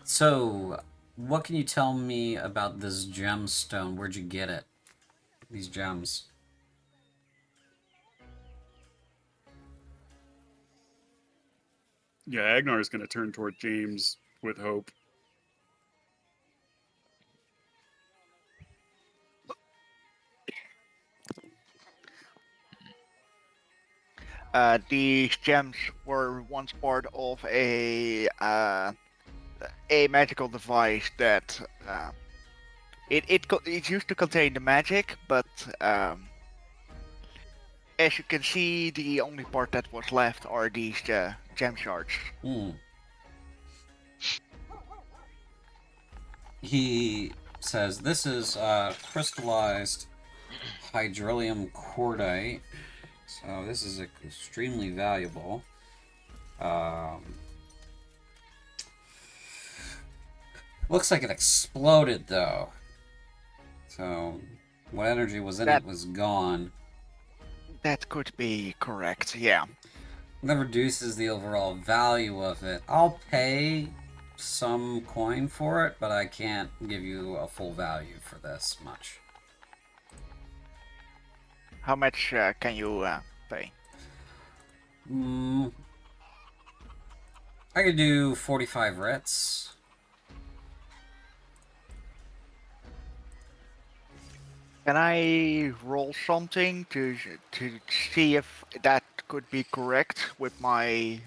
So what can you tell me about this gemstone? Where'd you get it? These gems. Yeah, Agnar is gonna turn toward James with hope. These gems were once part of a magical device that it used to contain the magic, but as you can see, the only part that was left are these gem shards. Hmm. He says, "This is crystallized hydrolium cordite. So this is extremely valuable. Looks like it exploded, though. So what energy was in it was gone. That could be correct, yeah. That reduces the overall value of it. I'll pay some coin for it, but I can't give you a full value for this much." How much can you pay? I could do 45 writs. Can I roll something to see if that could be correct with my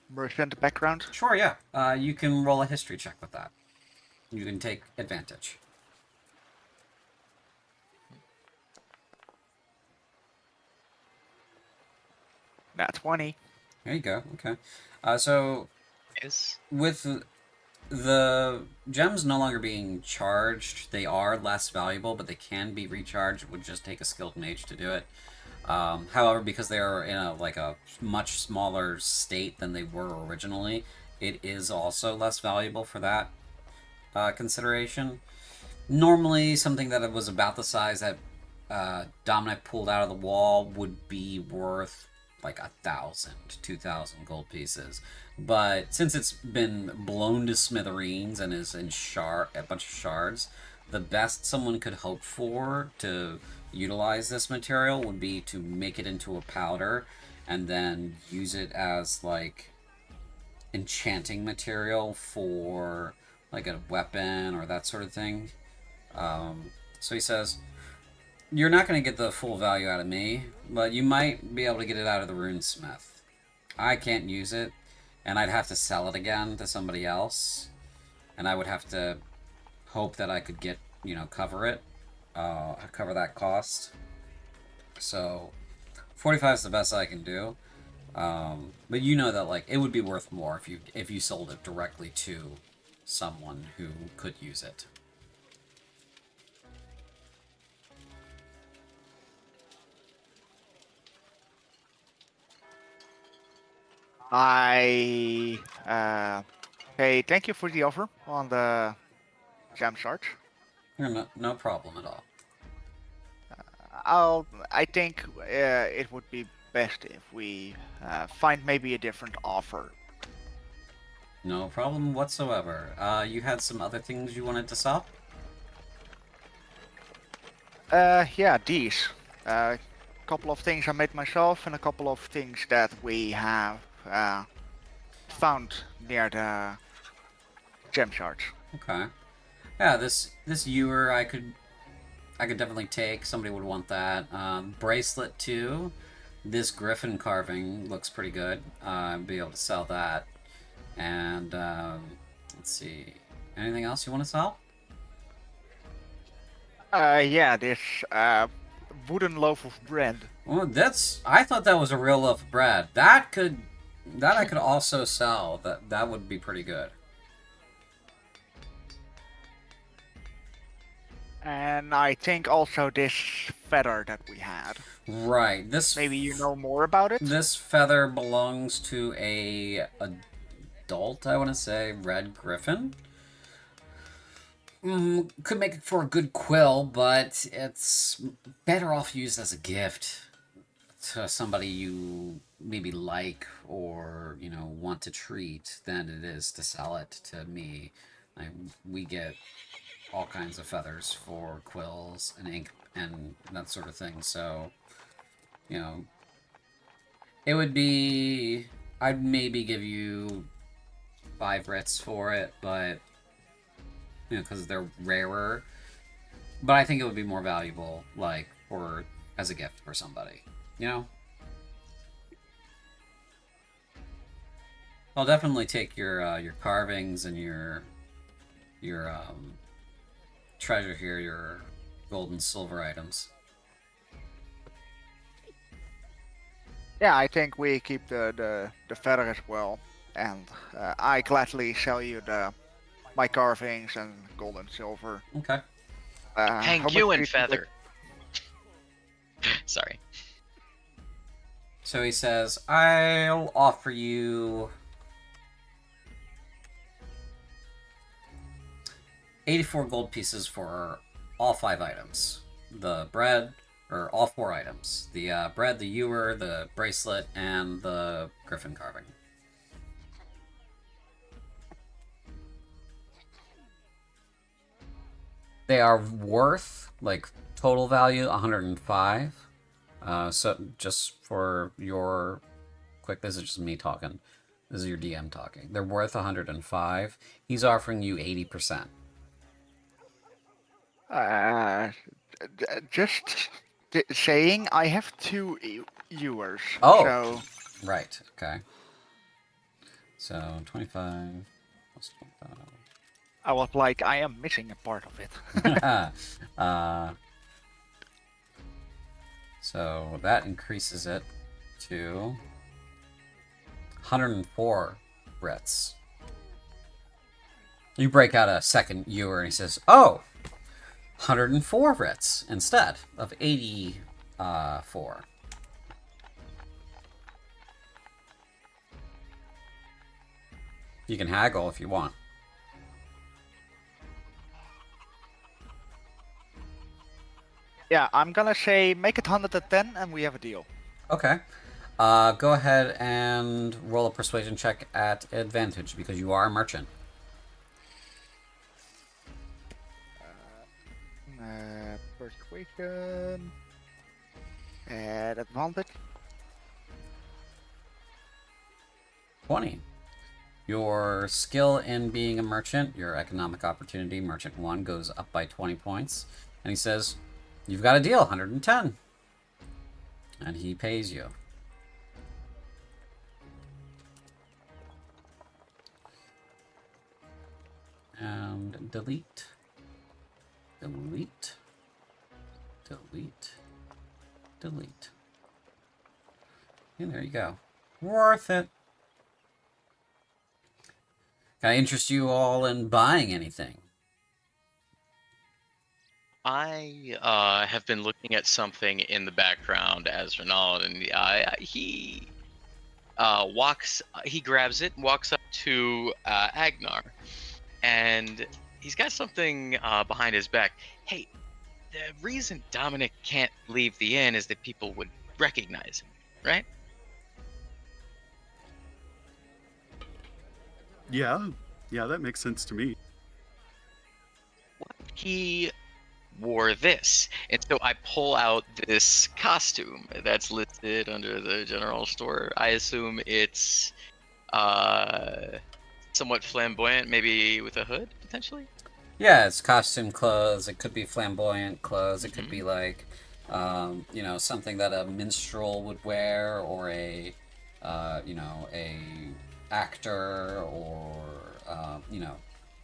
merchant background? Sure, yeah. You can roll a history check with that. You can take advantage. That's 20. There you go. Okay. So Is with the gems no longer being charged, they are less valuable, but they can be recharged. It would just take a skilled mage to do it. However, because they are in a much smaller state than they were originally, it is also less valuable for that consideration. Normally, something that was about the size that Dominic pulled out of the wall would be worth like 1,000, 2,000 gold pieces. But since it's been blown to smithereens and is in a bunch of shards, the best someone could hope for to utilize this material would be to make it into a powder and then use it as like enchanting material for like a weapon or that sort of thing. So he says, "You're not going to get the full value out of me, but you might be able to get it out of the runesmith. I can't use it, and I'd have to sell it again to somebody else, and I would have to hope that I could get, cover it, cover that cost. So 45 is the best I can do. But you know that like it would be worth more if you sold it directly to someone who could use it." I hey, thank you for the offer on the gem shards. No problem at all. I think it would be best if we find maybe a different offer. No problem whatsoever. You had some other things you wanted to sell? Yeah, these. A couple of things I made myself, and a couple of things that we have found near the gem shards. Okay. Yeah, this ewer I could definitely take. Somebody would want that. Bracelet too. This griffin carving looks pretty good. I'd be able to sell that. And let's see. Anything else you want to sell? Yeah, this wooden loaf of bread. Well, I thought that was a real loaf of bread. That I could also sell. That would be pretty good. And I think also this feather that we had. Right. This Maybe you know more about it? This feather belongs to a adult, I want to say, red griffin. Could make it for a good quill, but it's better off used as a gift to somebody you maybe like or want to treat than it is to sell it to me. We get all kinds of feathers for quills and ink and that sort of thing, so it would be... I'd maybe give you 5 writs for it, but because they're rarer. But I think it would be more valuable, like, as a gift for somebody. I'll definitely take your carvings and your treasure here, your gold and silver items. Yeah, I think we keep the feather as well, and I gladly sell you my carvings and gold and silver. Okay. Hang how you much in do think feather. Sorry. So he says, I'll offer you 84 gold pieces for all 5 items. The bread, or all 4 items. The bread, the ewer, the bracelet, and the griffin carving. They are worth, like, total value, 105. So just for your quick, this is just me talking. This is your DM talking. They're worth 105. He's offering you 80%. Just saying, I have 2 ewers. Oh. So Right, okay. So 25 plus 25. I was like, I am missing a part of it. So that increases it to 104 Brits. You break out a second ewer and he says, oh, 104 Brits instead of 84. You can haggle if you want. Yeah, I'm gonna say make it 110 and we have a deal. Okay. Go ahead and roll a persuasion check at advantage because you are a merchant. Persuasion at advantage. 20. Your skill in being a merchant, your economic opportunity, merchant 1, goes up by 20 points. And he says, you've got a deal, 110. And he pays you. And delete. Delete. Delete. Delete. And there you go. Worth it. Can I interest you all in buying anything? I have been looking at something in the background as Ronald, and he grabs it, walks up to Agnar, and he's got something behind his back. Hey, the reason Dominic can't leave the inn is that people would recognize him. right? Yeah, that makes sense to me. He wore this. And so I pull out this costume that's listed under the general store. I assume it's somewhat flamboyant, maybe with a hood, potentially? Yeah, it's costume clothes. It could be flamboyant clothes. It could be Mhm. like, something that a minstrel would wear, or a actor, or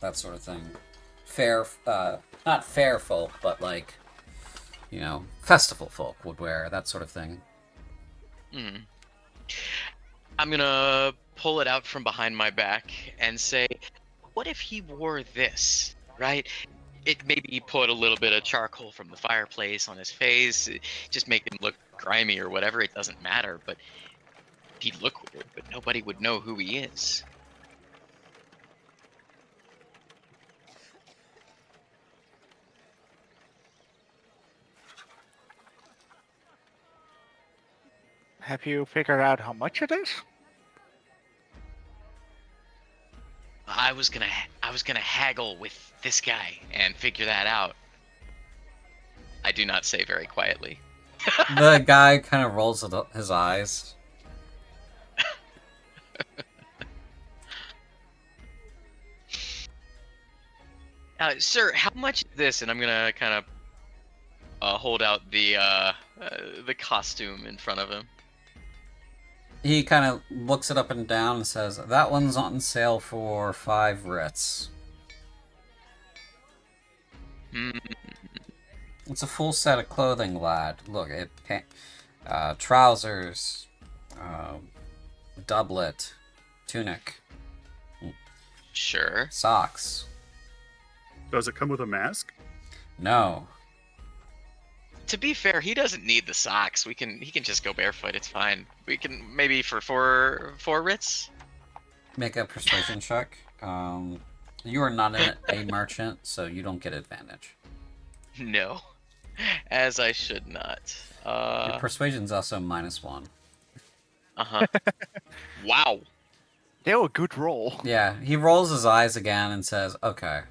that sort of thing. Fair, not fair folk, but like, festival folk would wear that sort of thing. Mm. I'm gonna pull it out from behind my back and say, what if he wore this, right? It maybe put a little bit of charcoal from the fireplace on his face, just make him look grimy or whatever. It doesn't matter, but he'd look weird, but nobody would know who he is. Have you figured out how much it is? I was gonna haggle with this guy and figure that out. I do not say very quietly. The guy kind of rolls his eyes. Sir, how much is this? And I'm gonna kind of hold out the costume in front of him. He kind of looks it up and down and says, "That one's on sale for 5 Ritz." Hmm. It's a full set of clothing, lad. Look, trousers, doublet, tunic, Sure. socks. Does it come with a mask? No. To be fair, he doesn't need the socks. He can just go barefoot. It's fine. We can maybe for four Ritz. Make a persuasion check. You are not a merchant, so you don't get advantage. No, as I should not. Your persuasion's also -1. Wow. They were a good roll. Yeah, he rolls his eyes again and says, "Okay."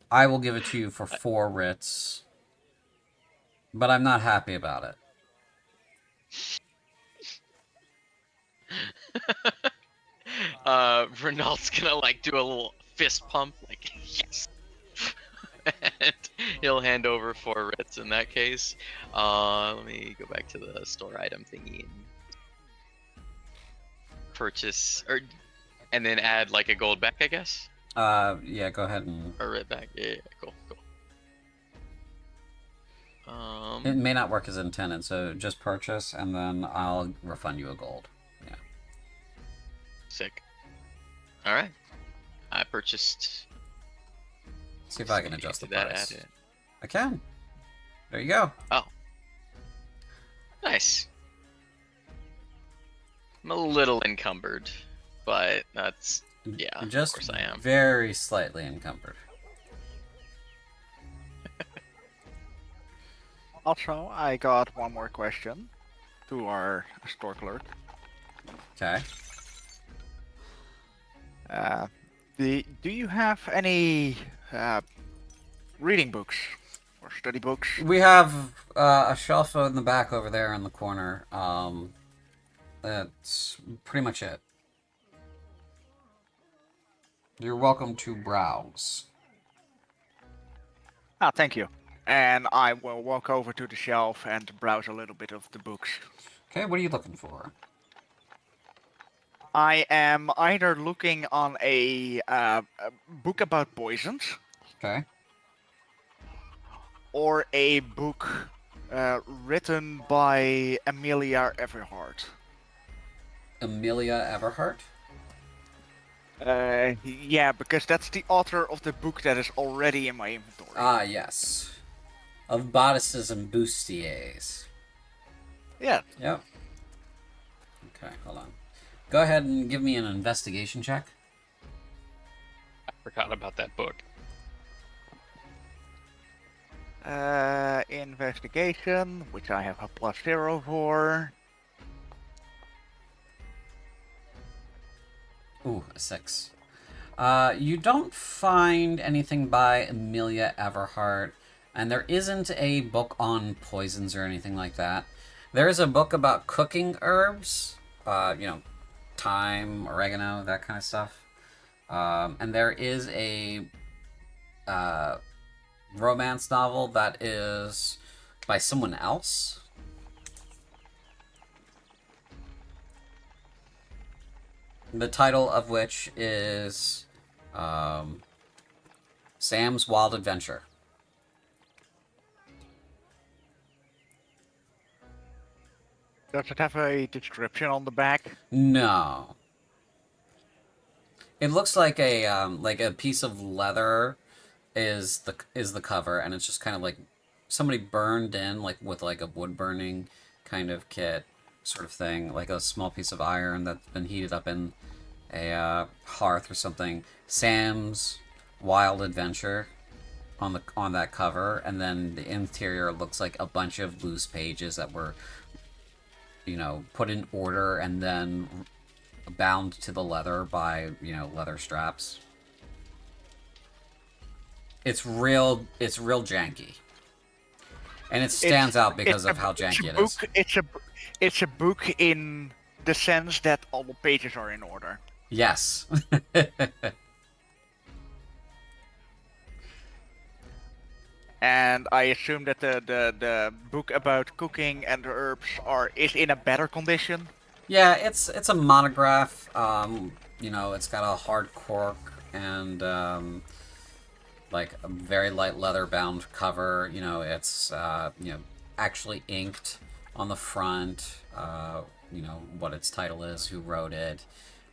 I will give it to you for 4 Ritz, but I'm not happy about it. Renault's gonna like do a little fist pump, like yes, and he'll hand over 4 Ritz in that case. Let me go back to the store item thingy and purchase, and then add like a gold back, I guess. Yeah, go ahead and... Or Rit back. Yeah, cool. It may not work as intended, so just purchase, and then I'll refund you a gold. Yeah. Sick. All right. I purchased. See if I can adjust the Did that price. add it? I can. There you go. Oh. Nice. I'm a little encumbered, but that's yeah. Just of course I am. very slightly encumbered. Also, I got one more question to our store clerk. Okay. Do you have any reading books or study books? We have a shelf in the back over there in the corner. That's pretty much it. You're welcome to browse. Ah, thank you. And I will walk over to the shelf and browse a little bit of the books. Okay, what are you looking for? I am either looking on a book about poisons Okay. or a book written by Amelia Everhart. Amelia Everhart? Yeah, because that's the author of the book that is already in my inventory. Ah, yes. Of bodices and bustiers. Yeah. Yep. Okay, hold on. Go ahead and give me an investigation check. I forgot about that book. Investigation, which I have a +0 for. Ooh, a 6. You don't find anything by Amelia Everhart, and there isn't a book on poisons or anything like that. There is a book about cooking herbs, thyme, oregano, that kind of stuff. And there is a romance novel that is by someone else. The title of which is Sam's Wild Adventure. Does it have a description on the back? No. It looks like a piece of leather is the cover, and it's just kind of like somebody burned in like with like a wood burning kind of kit sort of thing, like a small piece of iron that's been heated up in a hearth or something. Sam's Wild Adventure on that cover, and then the interior looks like a bunch of loose pages that were put in order and then bound to the leather by leather straps. It's real janky, and it stands out because of how janky it is. It's a book in the sense that all the pages are in order. Yes. And I assume that the book about cooking and herbs is in a better condition. Yeah, it's a monograph. It's got a hard cork and like a very light leather bound cover. It's actually inked on the front. What its title is, who wrote it.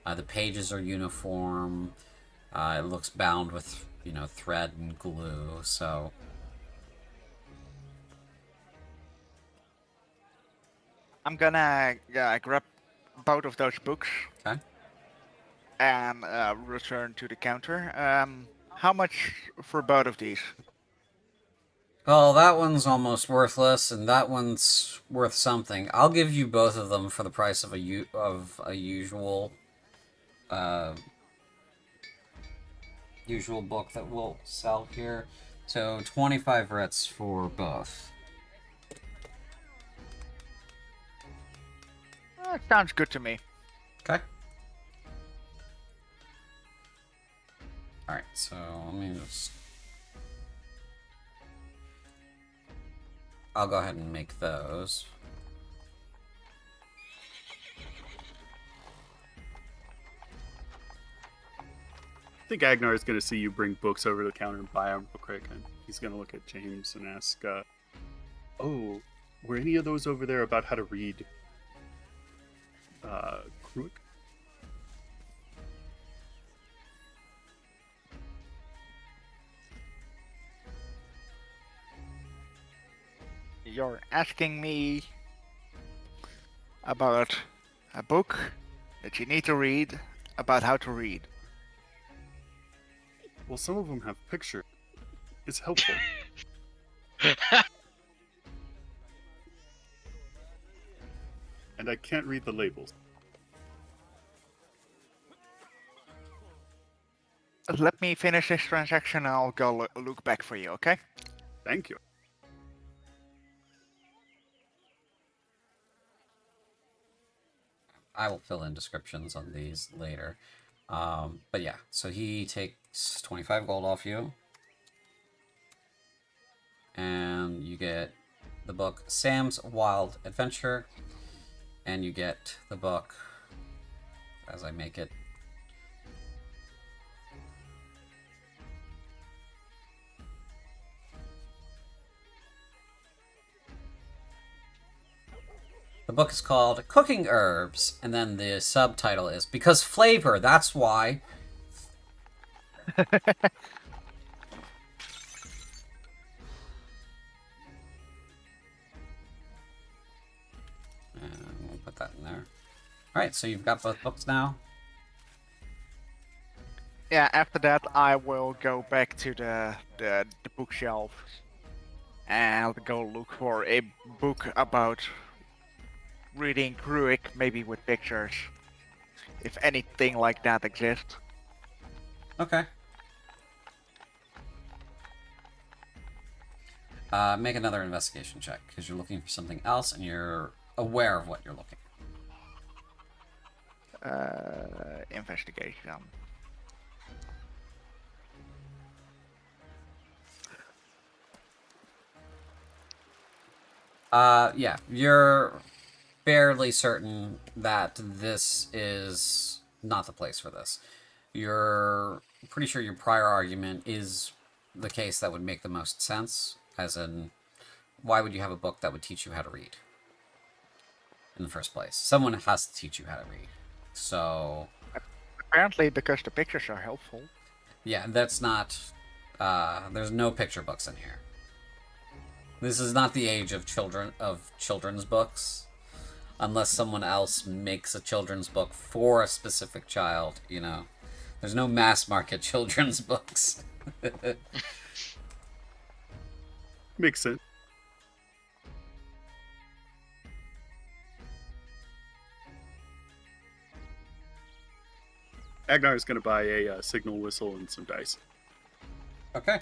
The pages are uniform. It looks bound with thread and glue. So. I'm gonna grab both of those books. Okay. And return to the counter. How much for both of these? Well, that one's almost worthless, and that one's worth something. I'll give you both of them for the price of a usual book that we'll sell here. So 25 Rits for both. Sounds good to me. Okay. Alright, so let me just... I'll go ahead and make those. I think Agnar is going to see you bring books over to the counter and buy them real quick, and he's going to look at James and ask, "Oh, were any of those over there about how to read Cruelty?" You're asking me about a book that you need to read about how to read. Well, some of them have picture. It's helpful. And I can't read the labels. Let me finish this transaction and I'll go look back for you, okay? Thank you. I will fill in descriptions on these later. But yeah, so he takes 25 gold off you. And you get the book Sam's Wild Adventure. And you get the book, as I make it, the book is called Cooking Herbs, and then the subtitle is Because Flavor, That's Why. And we'll put that in there. Alright, so you've got both books now. Yeah, after that I will go back to the bookshelf and I'll go look for a book about reading Druid, maybe with pictures, if anything like that exists. Okay. Make another investigation check, because you're looking for something else, and you're aware of what you're looking for. Investigation. Yeah, you're fairly certain that this is not the place for this. You're pretty sure your prior argument is the case that would make the most sense, as in, why would you have a book that would teach you how to read in the first place? Someone has to teach you how to read. So, Apparently, because the pictures are helpful. yeah, that's not. There's no picture books in here. This is not the age of children's books, unless someone else makes a children's book for a specific child. You know, there's no mass market children's books. Makes sense. Agnar is going to buy a signal whistle and some dice. Okay.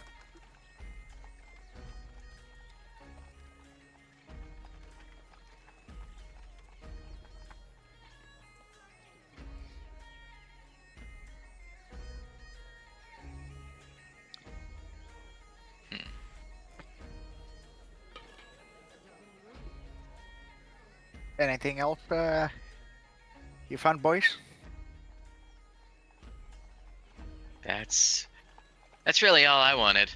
Anything else you found, boys? That's really all I wanted.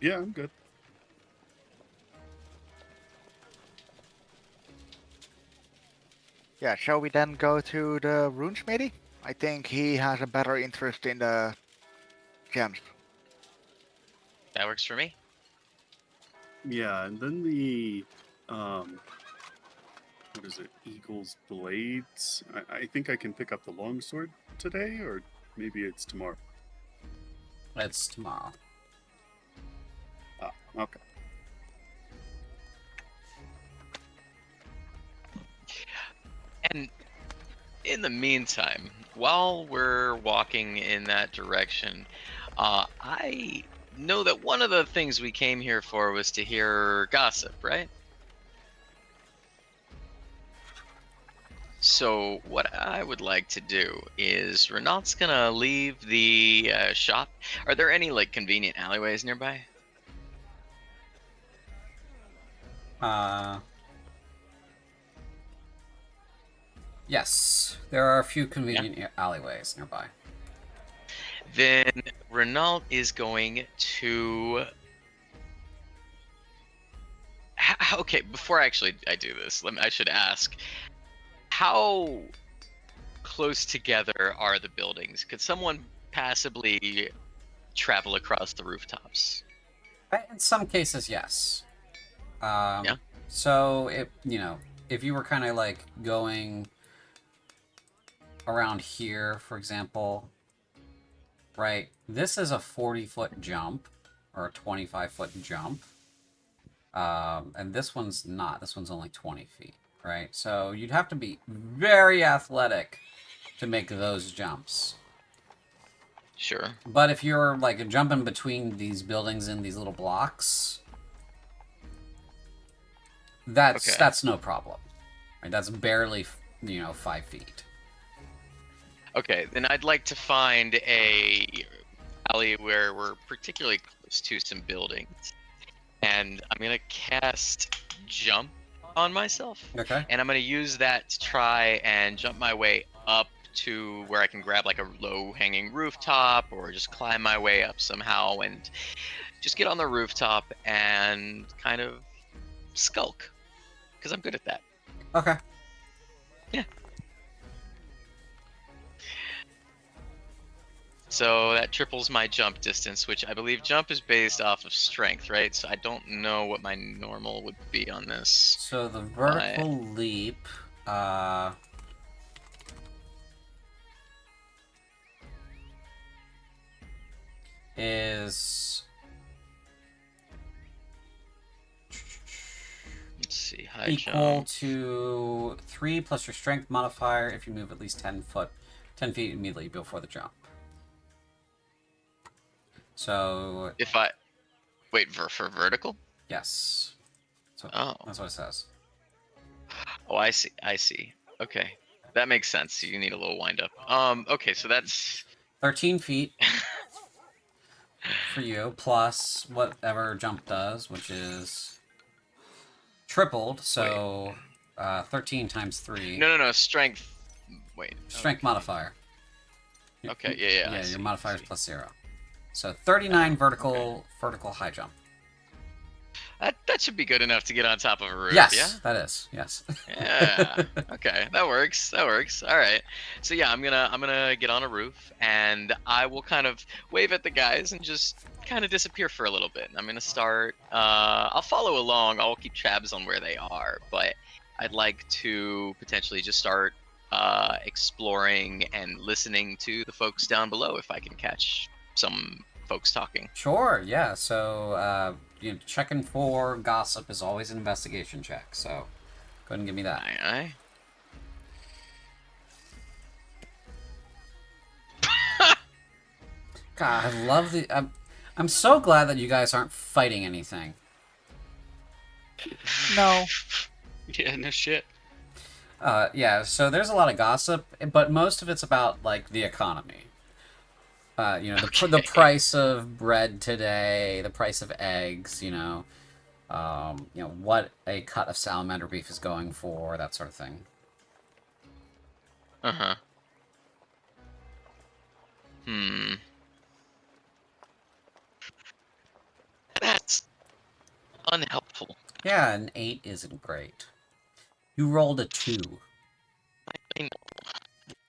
Yeah, I'm good. Yeah, shall we then go to the runesmithy? I think he has a better interest in the gems. That works for me. Yeah, and then the what is it? Eagle's blades. I think I can pick up the longsword today, or maybe it's tomorrow. It's tomorrow. Ah, okay. And in the meantime, while we're walking in that direction, I know that one of the things we came here for was to hear gossip, right? So what I would like to do is Renault's gonna leave the shop. Are there any like convenient alleyways nearby? Yes, there are a few convenient alleyways nearby. Then Renault is going to. Okay, before I do this, I should ask, how close together are the buildings? Could someone passably travel across the rooftops? In some cases, yes. Yeah. So, if you were kind of like going around here, for example, right? This is a 40-foot jump, or a 25-foot jump. And this one's not. This one's only 20 feet, right? So you'd have to be very athletic to make those jumps. Sure. But if you're like jumping between these buildings in these little blocks, that's no problem. Right? That's barely 5 feet. Okay, then I'd like to find a alley where we're particularly close to some buildings. And I'm going to cast Jump on myself. Okay. And I'm going to use that to try and jump my way up to where I can grab like a low-hanging rooftop or just climb my way up somehow and just get on the rooftop and kind of skulk. Because I'm good at that. Okay. Yeah. So that triples my jump distance, which I believe jump is based off of strength, right? So I don't know what my normal would be on this. So the vertical leap, is Let's see. High equal jump. to 3 plus your strength modifier if you move at least 10 feet immediately before the jump. So If I wait for vertical. yes, so Oh. that's what it says. Oh, I see. I see. Okay, that makes sense. You need a little wind up. Okay, so that's 13 feet for you, plus whatever jump does, which is tripled, so 13 times 3. no strength. Wait. Strength okay. modifier. Okay. Yeah. I Yeah, see, your I modifier is see. +0. So 39 okay. vertical high jump. That should be good enough to get on top of a roof. Yes, Yeah. that is. Yes. Yeah. Okay, that works. That works. All right. So yeah, I'm gonna get on a roof and I will kind of wave at the guys and just kind of disappear for a little bit. I'm gonna start. I'll follow along. I'll keep tabs on where they are, but I'd like to potentially just start exploring and listening to the folks down below if I can catch some folks talking. Sure, yeah. So, checking for gossip is always an investigation check. So, go ahead and give me that. Aye. God, I love the. I'm so glad that you guys aren't fighting anything. No. Yeah, no shit. Yeah. So there's a lot of gossip, but most of it's about like the economy. The price of bread today, the price of eggs. What a cut of salamander beef is going for, that sort of thing. Uh-huh. That's unhelpful. Yeah, an 8 isn't great. You rolled a 2. I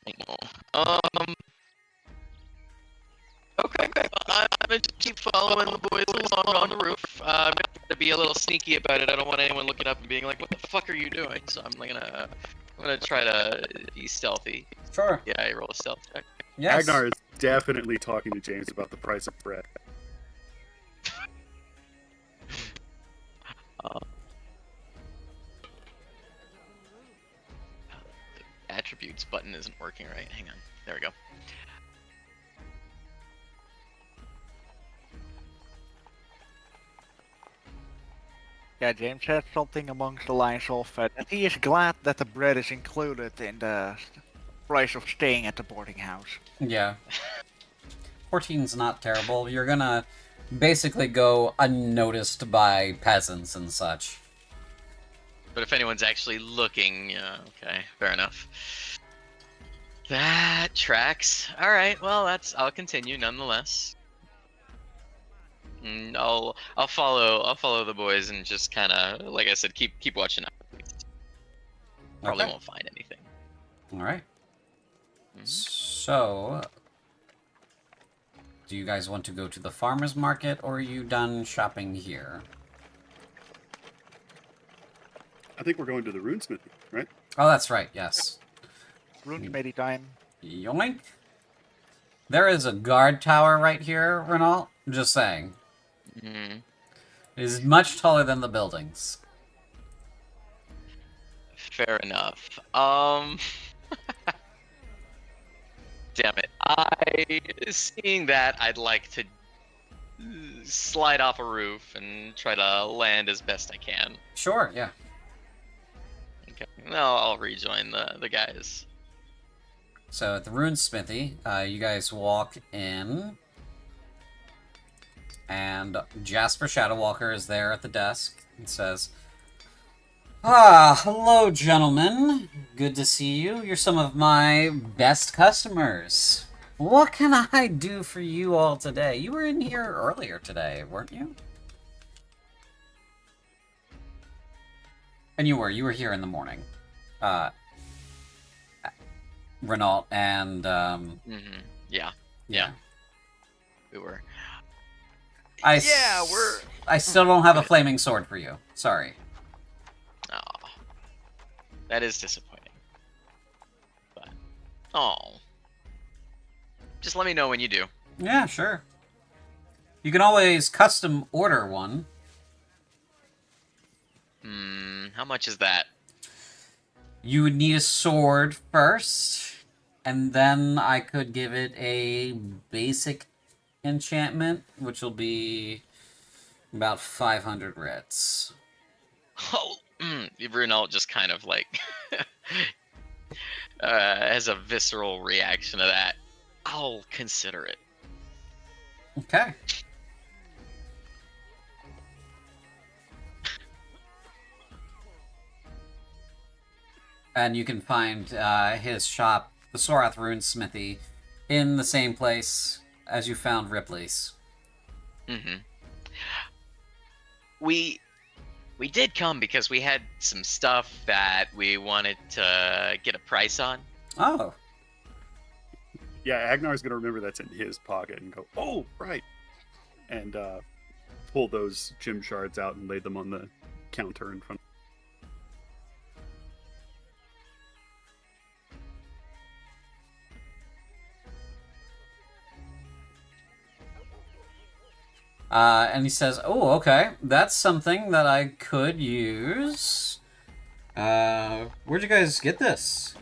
know. Okay. I'm gonna keep following the boys along on the roof. I'm gonna be a little sneaky about it. I don't want anyone looking up and being like, "What the fuck are you doing?" So I'm gonna try to be stealthy. Sure. Yeah, I roll a stealth check. Yes. Agnar is definitely talking to James about the price of bread. Attributes button isn't working right. Hang on. There we go. Yeah, James said something amongst the lines of that he is glad that the bread is included in the price of staying at the boarding house. Yeah. 14's not terrible. You're gonna basically go unnoticed by peasants and such. But if anyone's actually looking, yeah, okay, fair enough. That tracks. All right, well, I'll continue nonetheless. I'll follow the boys and just kind of, like I said, keep watching out. Probably Okay. won't find anything. All right. Mhm. So, do you guys want to go to the farmer's market, or are you done shopping here? I think we're going to the runesmithy, right? Oh, that's right. Yes. Runesmithy time. Yoink. There is a guard tower right here, Renault. Just saying. Mm, It is much taller than the buildings. fair enough. Damn it. Seeing that, I'd like to slide off a roof and try to land as best I can. Sure, yeah. Okay. No, I'll rejoin the guys. So at the rune smithy, you guys walk in, and Jasper Shadowwalker is there at the desk and says, "Ah, hello, gentlemen. Good to see you. You're some of my best customers. What can I do for you all today? You were in here earlier today, weren't you?" And you were here in the morning. Renault and, Yeah, we were. I still don't have a flaming sword for you. Sorry. Oh, that is disappointing. But just let me know when you do. Yeah, sure. You can always custom order one. How much is that? You would need a sword first, and then I could give it a basic enchantment, which will be about 500 writs. Oh, Renault just kind of like has a visceral reaction to that. I'll consider it. Okay. And you can find his shop, the Sorath Rune Smithy, in the same place as you found Ripley's. Mm-hmm. We did come because we had some stuff that we wanted to get a price on. Oh. Yeah, Agnar's gonna remember that's in his pocket and go, "Oh, right," and pull those gem shards out and lay them on the counter in front. And he says, "Oh, okay, that's something that I could use. Where'd you guys get this?"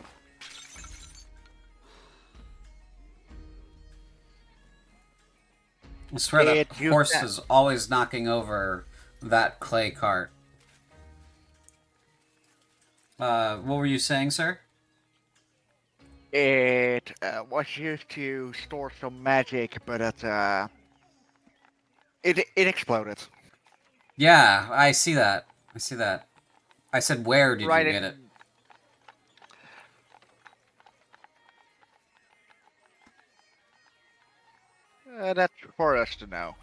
I swear that horse is always knocking over that clay cart. What were you saying, sir? It was used to store some magic, but it exploded. Yeah, I see that. I see that. I said, where did you get it? That's for us to know.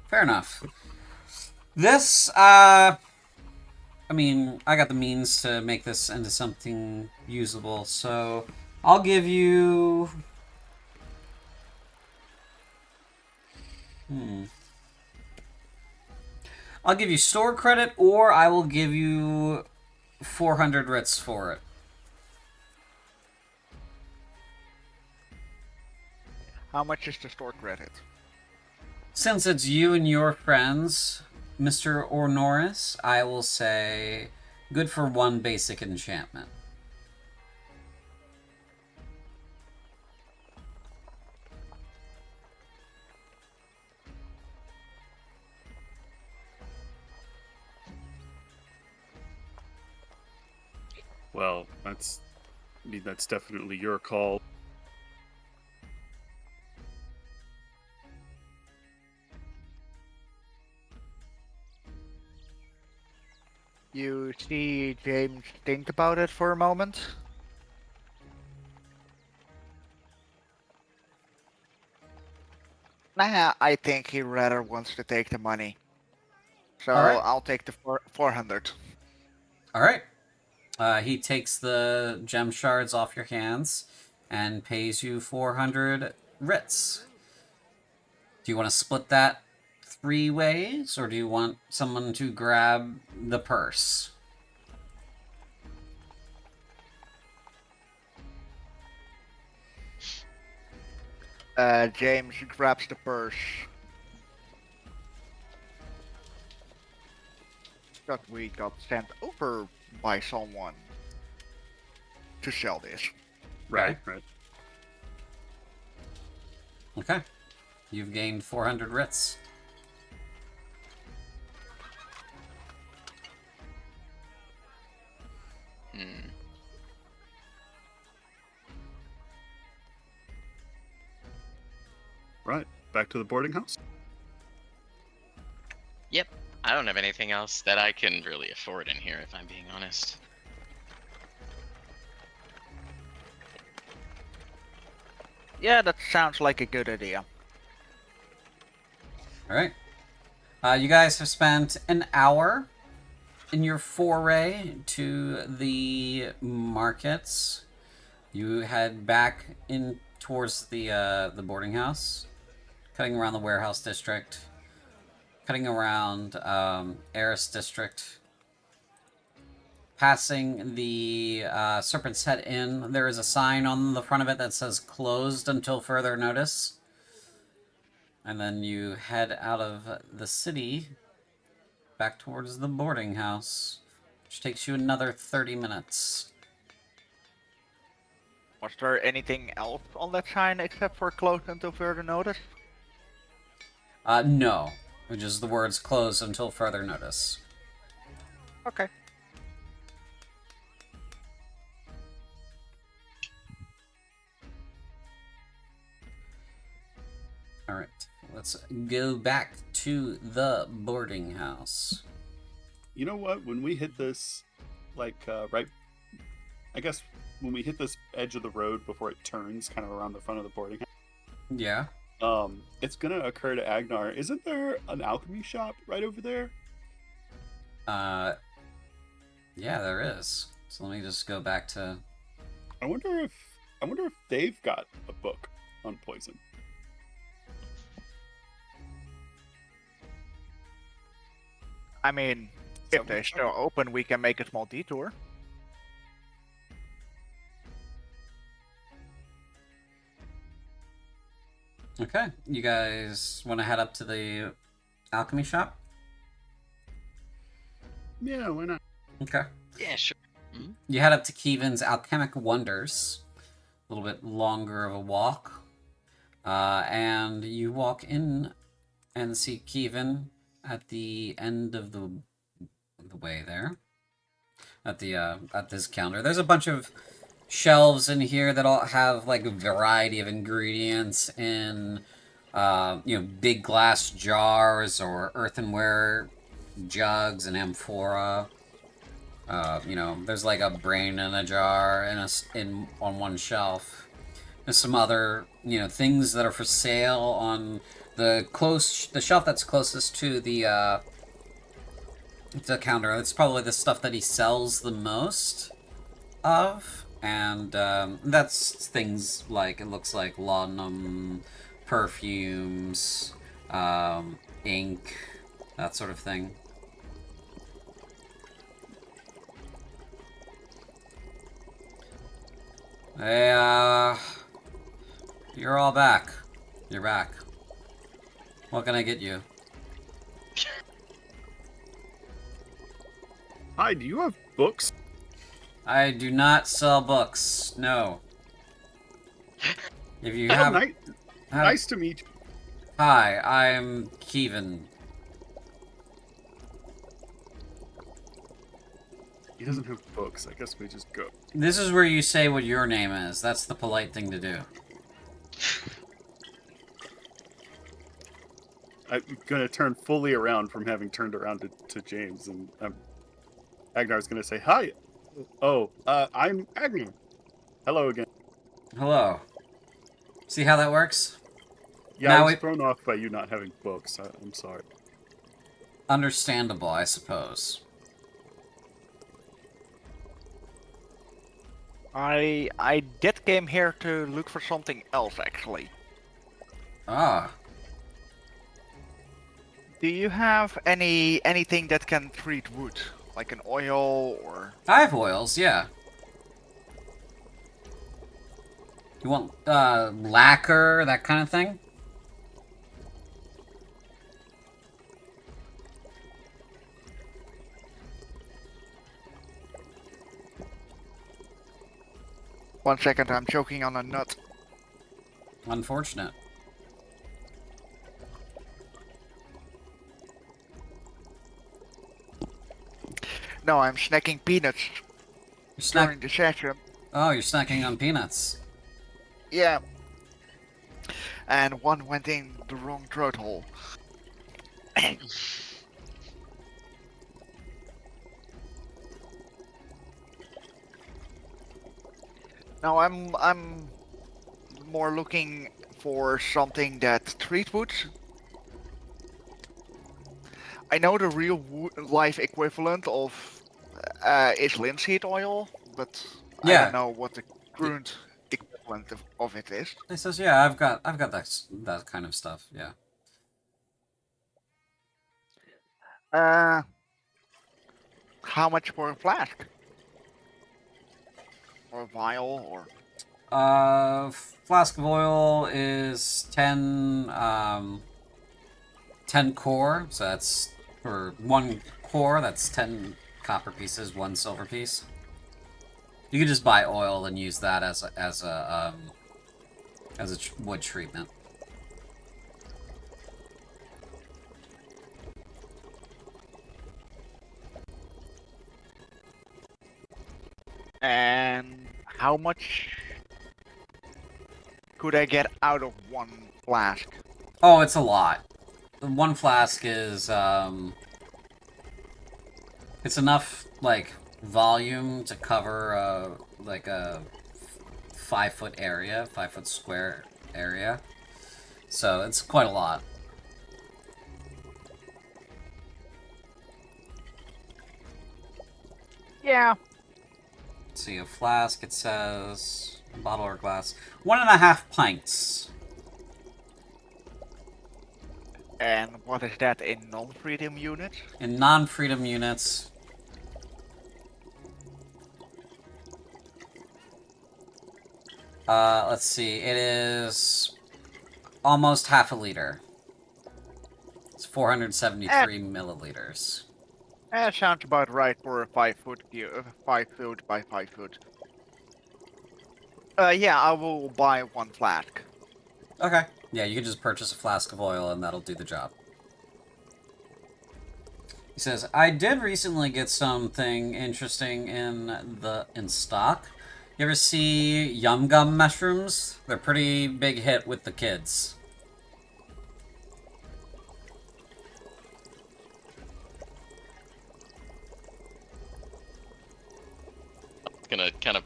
Fair enough. This, I mean, I got the means to make this into something usable, so I'll give you... I'll give you store credit, or I will give you 400 writs for it. How much is the store credit? Since it's you and your friends, Mr. Ornoris, I will say good for one basic enchantment. Well, that's definitely your call. You see James think about it for a moment. Nah, I think he rather wants to take the money. So Alright. I'll take the 400. Alright. He takes the gem shards off your hands and pays you 400 writs. Do you want to split that 3 ways, or do you want someone to grab the purse? James grabs the purse. That we got sent over by someone to sell this. Right, right. Okay. You've gained 400 writs. Right. Back to the boarding house. Yep. I don't have anything else that I can really afford in here, if I'm being honest. Yeah, that sounds like a good idea. Alright. You guys have spent an hour in your foray to the markets. You head back in towards the boarding house, cutting around the warehouse district, cutting around Eris district, passing the Serpent's Head Inn. There is a sign on the front of it that says closed until further notice. And then you head out of the city back towards the boarding house, which takes you another 30 minutes. Was there anything else on that sign except for closed until further notice? No. Which is the words closed until further notice. Okay. Alright, let's go back to the boarding house. You know what? When we hit this, like, right, I guess when we hit this edge of the road before it turns kind of around the front of the boarding Yeah. house, it's gonna occur to Agnar, isn't there an alchemy shop right over there? Yeah, there is. So let me just go back to... I wonder if they've got a book on poison. I mean, if they're still open, we can make a small detour. Okay, you guys want to head up to the alchemy shop? Yeah, why not? Okay. Yeah, sure. You head up to Keevan's Alchemic Wonders. A little bit longer of a walk. And you walk in and see Keevan at the end of the way there. At this counter. There's a bunch of shelves in here that all have like a variety of ingredients in big glass jars or earthenware jugs and amphora. There's like a brain in a jar on one shelf. There's some other things that are for sale on the shelf that's closest to the counter. It's probably the stuff that he sells the most of, and that's things like, it looks like laudanum, perfumes, ink, that sort of thing. Hey, you're all back. You're back. What can I get you? Hi, do you have books? I do not sell books. No. If you Oh, have... nice to meet you. Hi, I'm Keevan. He doesn't have books. I guess we just go. This is where you say what your name is. That's the polite thing to do. I'm gonna turn fully around from having turned around to James, and Agnar's gonna say, "Hi, I'm Agnar. Hello again." Hello. See how that works? Yeah, Now I was we- thrown off by you not having books. I'm sorry. Understandable, I suppose. I did came here to look for something else, actually. Ah. Do you have anything that can treat wood, like an oil or? I have oils, yeah. You want, lacquer, that kind of thing? One second, I'm choking on a nut. Unfortunate. No, I'm snacking peanuts You're during the session. Oh, you're snacking on peanuts. Yeah. And one went in the wrong throat hole. No, I'm more looking for something that treats wood. I know the real life equivalent of is linseed oil, but I Yeah. don't know what the current equivalent of it is. He says, "Yeah, I've got that kind of stuff." Yeah. How much for a flask? Or a vial, or... Flask of oil is 10. 10 core, so that's for 1 core, that's 10 copper pieces, 1 silver piece. You can just buy oil and use that as a wood treatment. And how much could I get out of 1 flask? Oh, it's a lot. 1 flask is it's enough like volume to cover like a 5-foot area, 5-foot square area. So it's quite a lot. Yeah. See, a flask, it says, bottle or glass, 1.5 pints. And what is that in non-freedom units? In non-freedom units, let's see, it is almost half a liter. It's 473 milliliters. That sounds about right for a 5-foot 5-foot by 5-foot. Yeah, I will buy 1 flask. Okay. Yeah, you can just purchase a flask of oil and that'll do the job. He says, I did recently get something interesting in stock. You ever see yum gum mushrooms? They're pretty big hit with the kids. It's gonna kind of.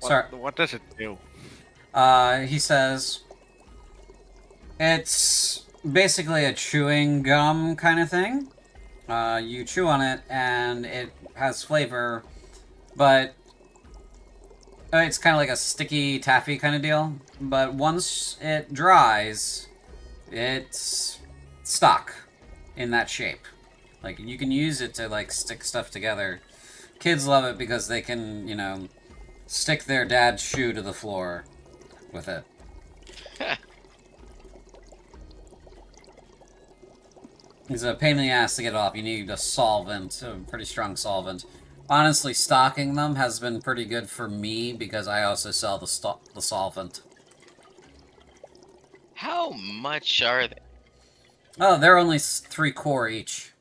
Sorry. What does it do? He says, it's basically a chewing gum kind of thing. You chew on it and it has flavor, but it's kind of like a sticky taffy kind of deal. But once it dries, it's stock in that shape. Like, you can use it to, like, stick stuff together. Kids love it because they can, you know, stick their dad's shoe to the floor with it. It's a pain in the ass to get off. You need a solvent, a pretty strong solvent. Honestly, stocking them has been pretty good for me because I also sell the solvent. How much are they? Oh, they're only 3 core each.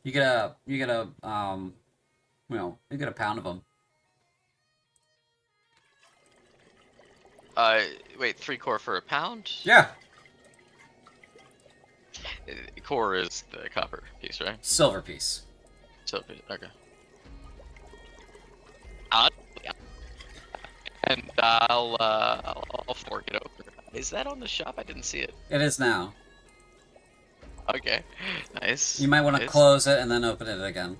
You get a you get a pound of them. Wait, 3 core for a pound? Yeah, Core is the copper piece, right? silver piece. So, okay. And I'll fork it over. Is that on the shop? I didn't see it. It is now. Okay, nice. You might want to nice. close it and then open it again.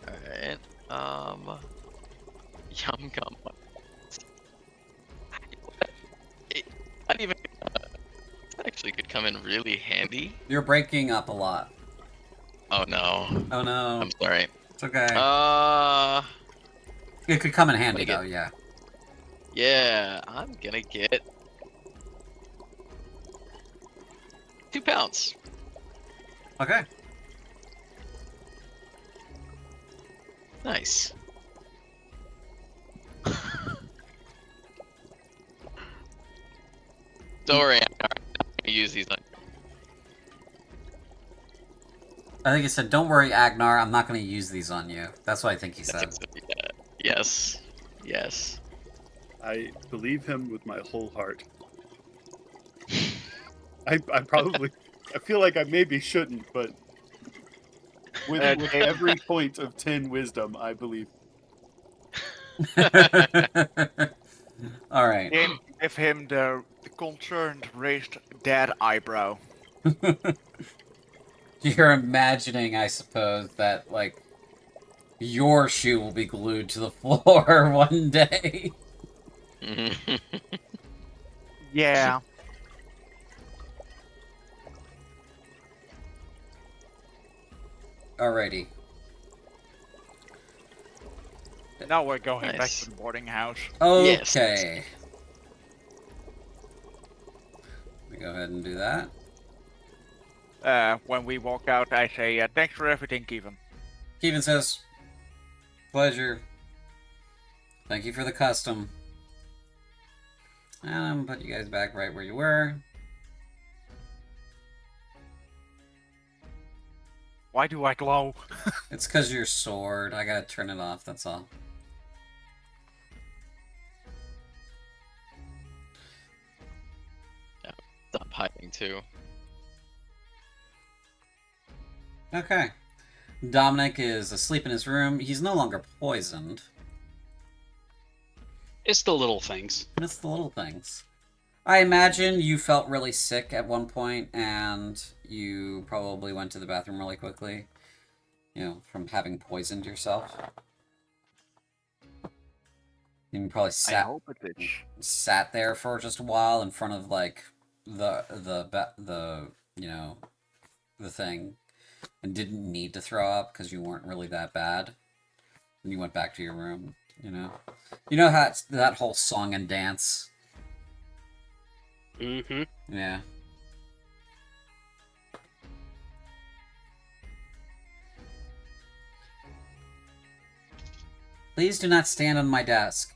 Alright, yum gum. Not even. That actually could come in really handy. You're breaking up a lot. Oh no. Oh no. I'm sorry. It's okay. It could come in handy though, yeah. Yeah, I'm gonna get 2 pounds. Okay. Nice. Don't worry, I'm not gonna use these on. I think he said, don't worry, Agnar, I'm not going to use these on you. That's what I think he said. Yes. Yes. I believe him with my whole heart. I probably, I feel like I maybe shouldn't, but with every point of 10 wisdom, I believe. All right. Give him the concerned raised dead eyebrow. You're imagining, I suppose, that, like, your shoe will be glued to the floor one day. Yeah. Alrighty. Now we're going back Nice. to the boarding house. Yes. Okay. Let me go ahead and do that. When we walk out, I say, thanks for everything, Kevin. Keevan says, pleasure. Thank you for the custom. And I'm gonna put you guys back right where you were. Why do I glow? It's because your sword. I gotta turn it off, that's all. Stop hiding too. Okay. Dominic is asleep in his room. He's no longer poisoned. It's the little things. It's the little things. I imagine you felt really sick at one point, and you probably went to the bathroom really quickly. You know, from having poisoned yourself. And you probably I hope it is. sat there for just a while in front of like the you know, the thing, and didn't need to throw up because you weren't really that bad. And you went back to your room. You know how that whole song and dance. Mm-hmm. Yeah. Please do not stand on my desk.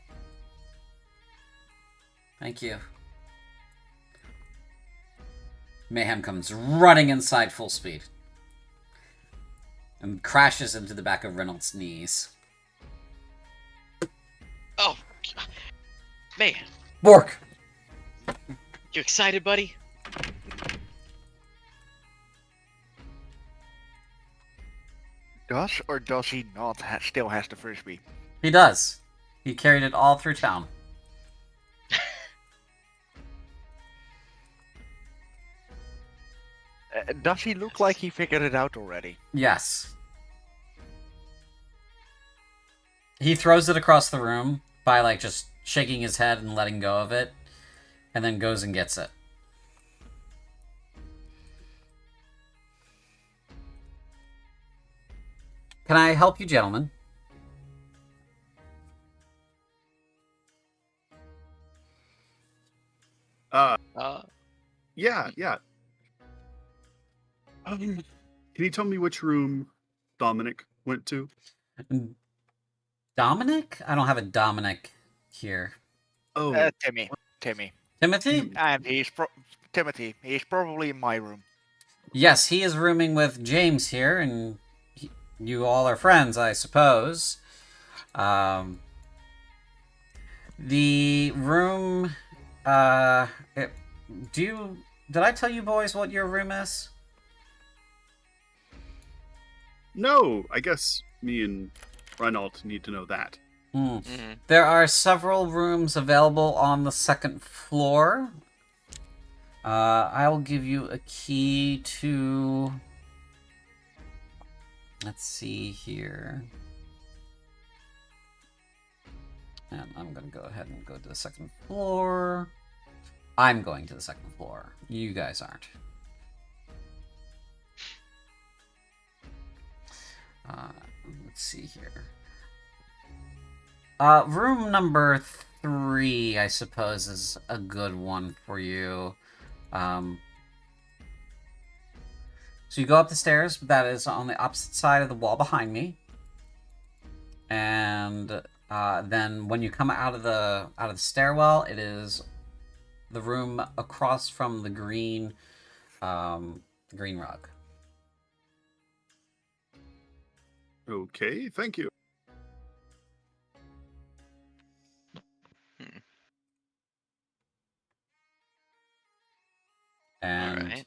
Thank you. Mayhem comes running inside full speed. And crashes into the back of Reynolds' knees. Oh, man, Bork! you excited, buddy? Does or does he not still has the frisbee? He does. He carried it all through town. Does he look like he figured it out already? Yes. He throws it across the room by, like, just shaking his head and letting go of it, and then goes and gets it. Can I help you, gentlemen? Uh, Uh, yeah. Can you tell me which room Dominic went to? Dominic? I don't have a Dominic here. Oh, Timmy. Timothy? And Timothy. He's probably in my room. Yes, he is rooming with James here, and you all are friends, I suppose. The room, did I tell you boys what your room is? no. I guess me and Reinald need to know that. mhm. There are several rooms available on the second floor. I will give you a key to... Let's see here. And I'm going to go ahead and go to the second floor. I'm going to the second floor. You guys aren't. Let's see here. Room number 3, I suppose, is a good one for you. So you go up the stairs. That is on the opposite side of the wall behind me. And then when you come out of the stairwell, it is the room across from the green rug. Okay, thank you. And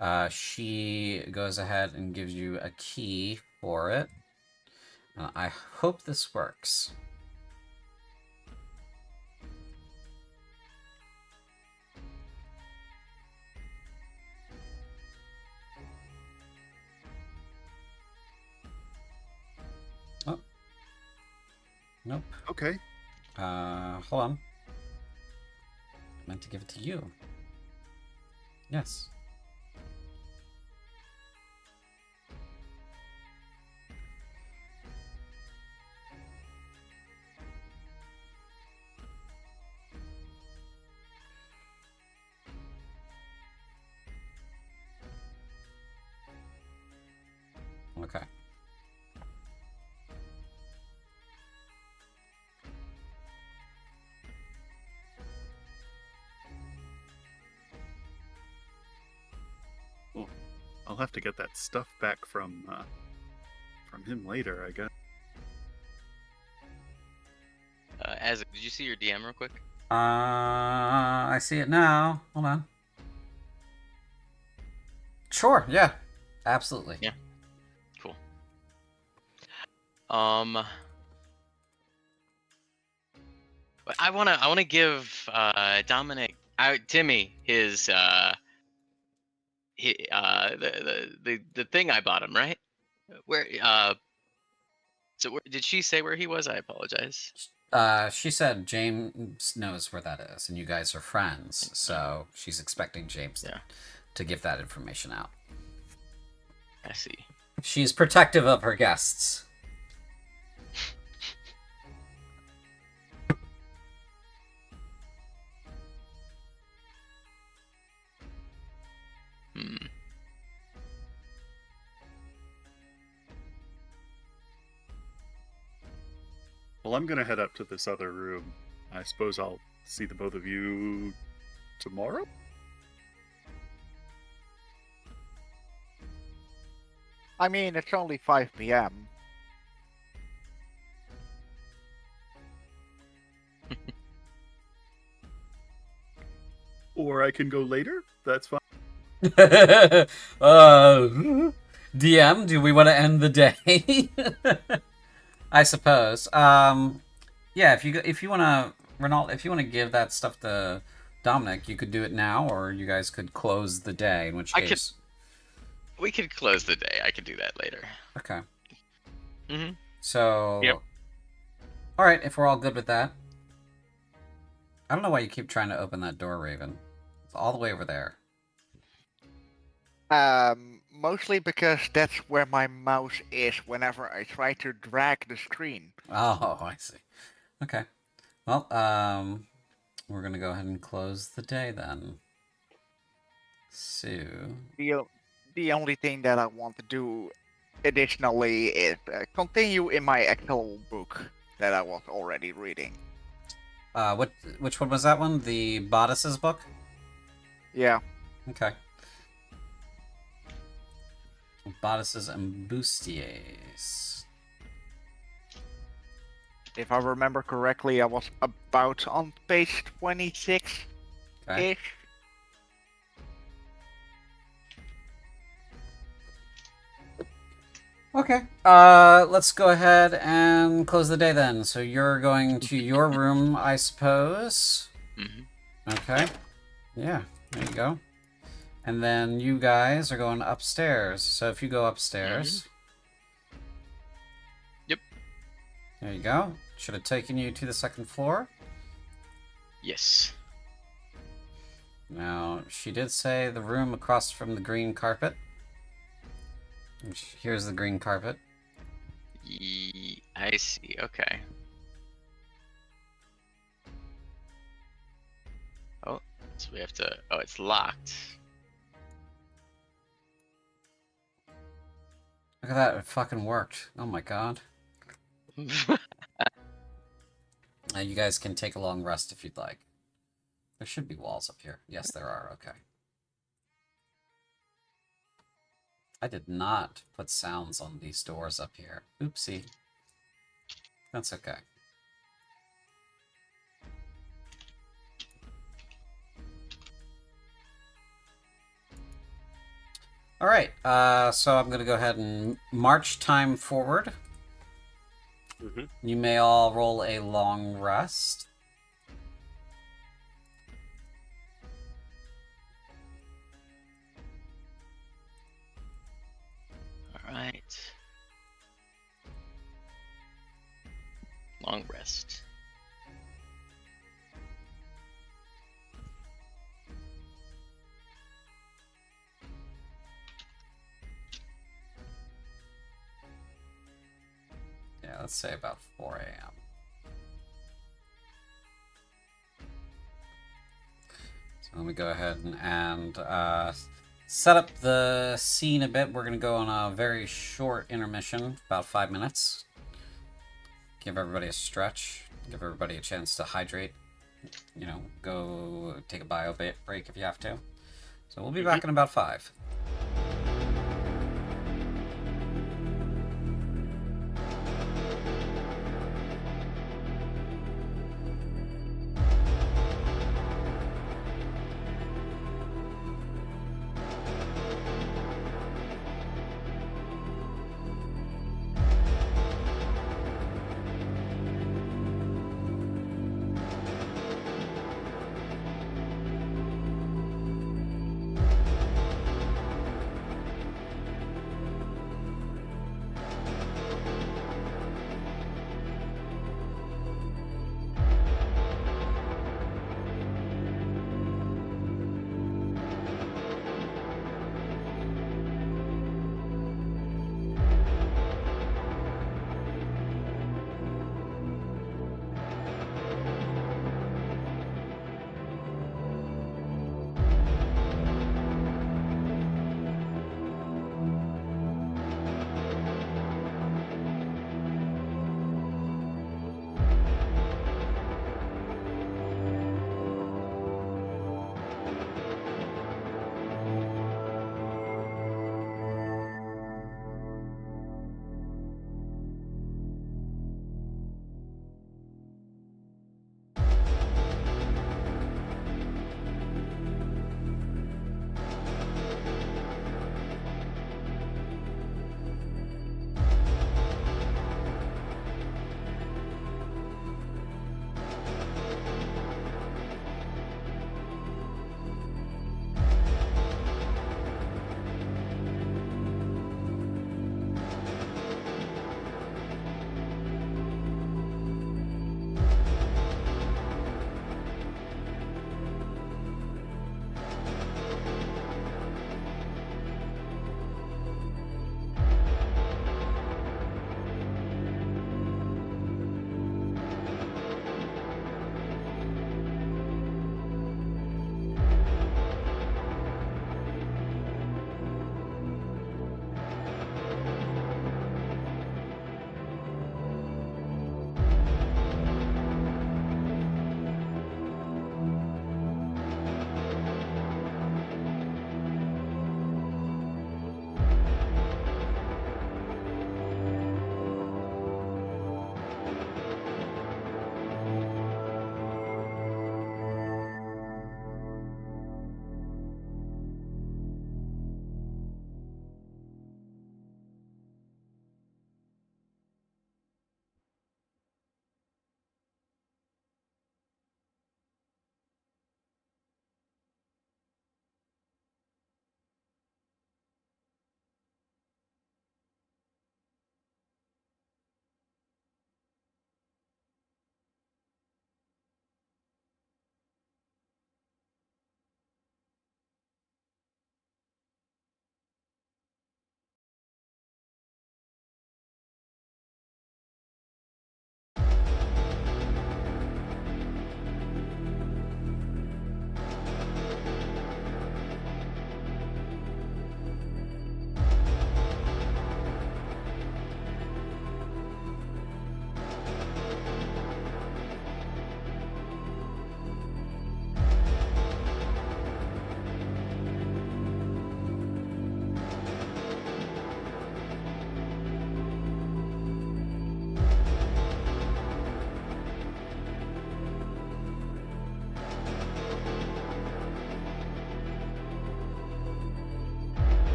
Alright. she goes ahead and gives you a key for it. I hope this works. Oh. Nope. Okay. Hold on. I meant to give it to you. Yes. have to get that stuff back from him later, I guess. As did you see your DM real quick? I see it now. Hold on. Sure, yeah. Absolutely. Yeah. Cool. But I wanna give Dominic, Timmy his the thing I bought him, right? Where so did she say where he was? I apologize. She said James knows where that is, and you guys are friends, so she's expecting James to give that information out. I see. She's protective of her guests. Well, I'm gonna head up to this other room. I suppose I'll see the both of you tomorrow? I mean, it's only 5 p.m. Or I can go later? That's fine. DM, do we want to end the day? I suppose. Yeah, if you want to, Renault, if you want to give that stuff to Dominic, you could do it now, or you guys could close the day. In which case, we could close the day. I could do that later. Okay. Mhm. So. Yep. All right, if we're all good with that. I don't know why you keep trying to open that door, Raven. It's all the way over there. Mostly because that's where my mouse is whenever I try to drag the screen. Oh, I see. Okay. Well, we're gonna go ahead and close the day then. So. The only thing that I want to do additionally is continue in my Excel book that I was already reading. Which one was that one? The Bodice's book? Yeah. Okay. Bodices and bustiers. If I remember correctly, I was about on page 26-ish. Okay. Okay. Let's go ahead and close the day then. So you're going to your room, I suppose. Mm-hmm. Okay. Yeah, there you go. And then you guys are going upstairs. So if you go upstairs. Yep. There you go. Should have taken you to the second floor. Yes. Now, she did say the room across from the green carpet. Here's the green carpet. I see. Okay. Oh, so we have to. Oh, it's locked. Look at that, it fucking worked. Oh my god. You guys can take a long rest if you'd like. There should be walls up here. Yes, there are. Okay. I did not put sounds on these doors up here. Oopsie. That's okay. Alright, so I'm going to go ahead and march time forward. Mm-hmm. You may all roll a long rest. Alright. Long rest. Yeah, let's say about 4 a.m. So let me go ahead and set up the scene a bit. We're going to go on a very short intermission, about 5 minutes. Give everybody a stretch. Give everybody a chance to hydrate. You know, go take a bio break if you have to. So we'll be back in about 5.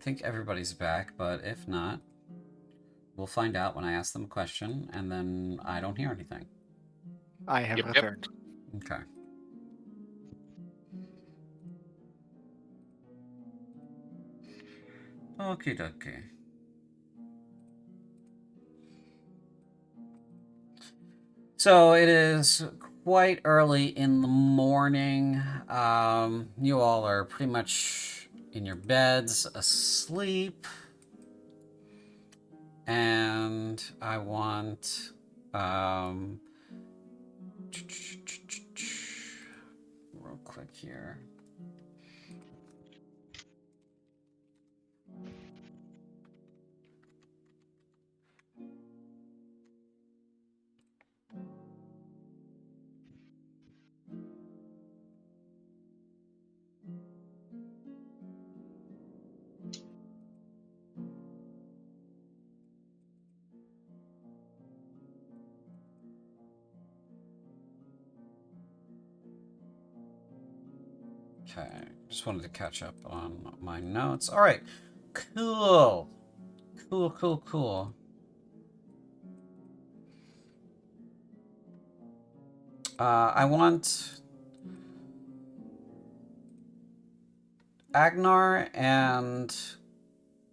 think everybody's back, but if not, we'll find out when I ask them a question, and then I don't hear anything. I have Yep. returned. Okay. Okie dokie. So it is quite early in the morning. You all are pretty much in your beds, asleep. And I want real quick here. Okay, just wanted to catch up on my notes. All right, cool. Cool. I want Agnar and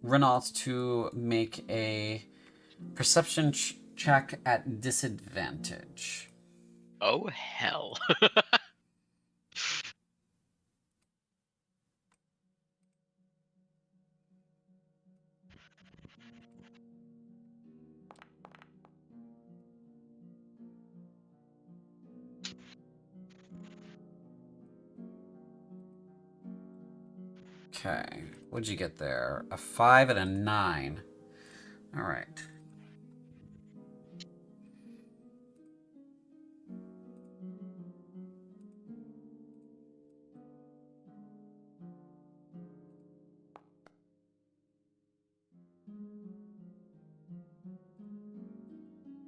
Renault to make a perception check at disadvantage. Oh, hell. Okay, what'd you get there? A 5 and a 9. All right.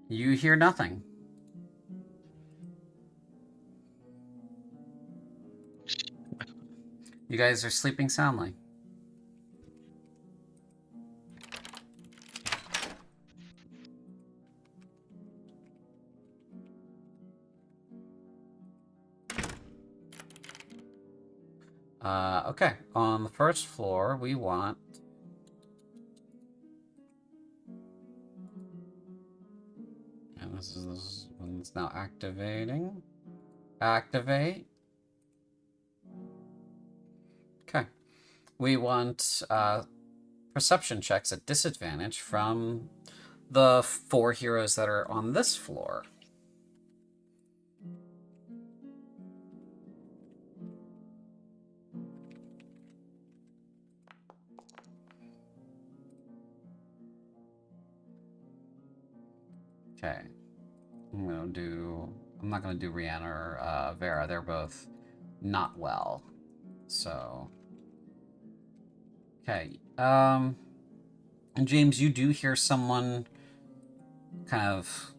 You hear nothing. You guys are sleeping soundly. Okay, on the first floor, we want... And this is when it's now activating. Activate. Okay. We want perception checks at disadvantage from the 4 heroes that are on this floor. Okay. I'm not gonna do Rihanna or Vera. They're both not well. So. Okay. And James, you do hear someone kind of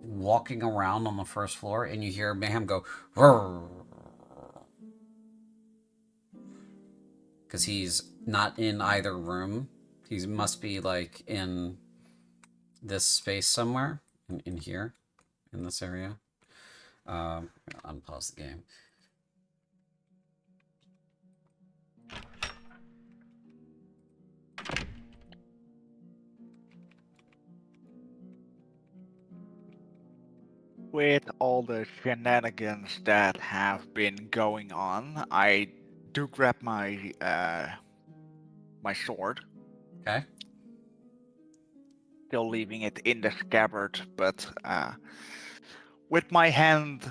walking around on the first floor, and you hear Mayhem go, because he's not in either room. He must be like in this space somewhere, in here, in this area. Unpause the game. With all the shenanigans that have been going on, I do grab my my sword, Okay. still leaving it in the scabbard, but with my hand,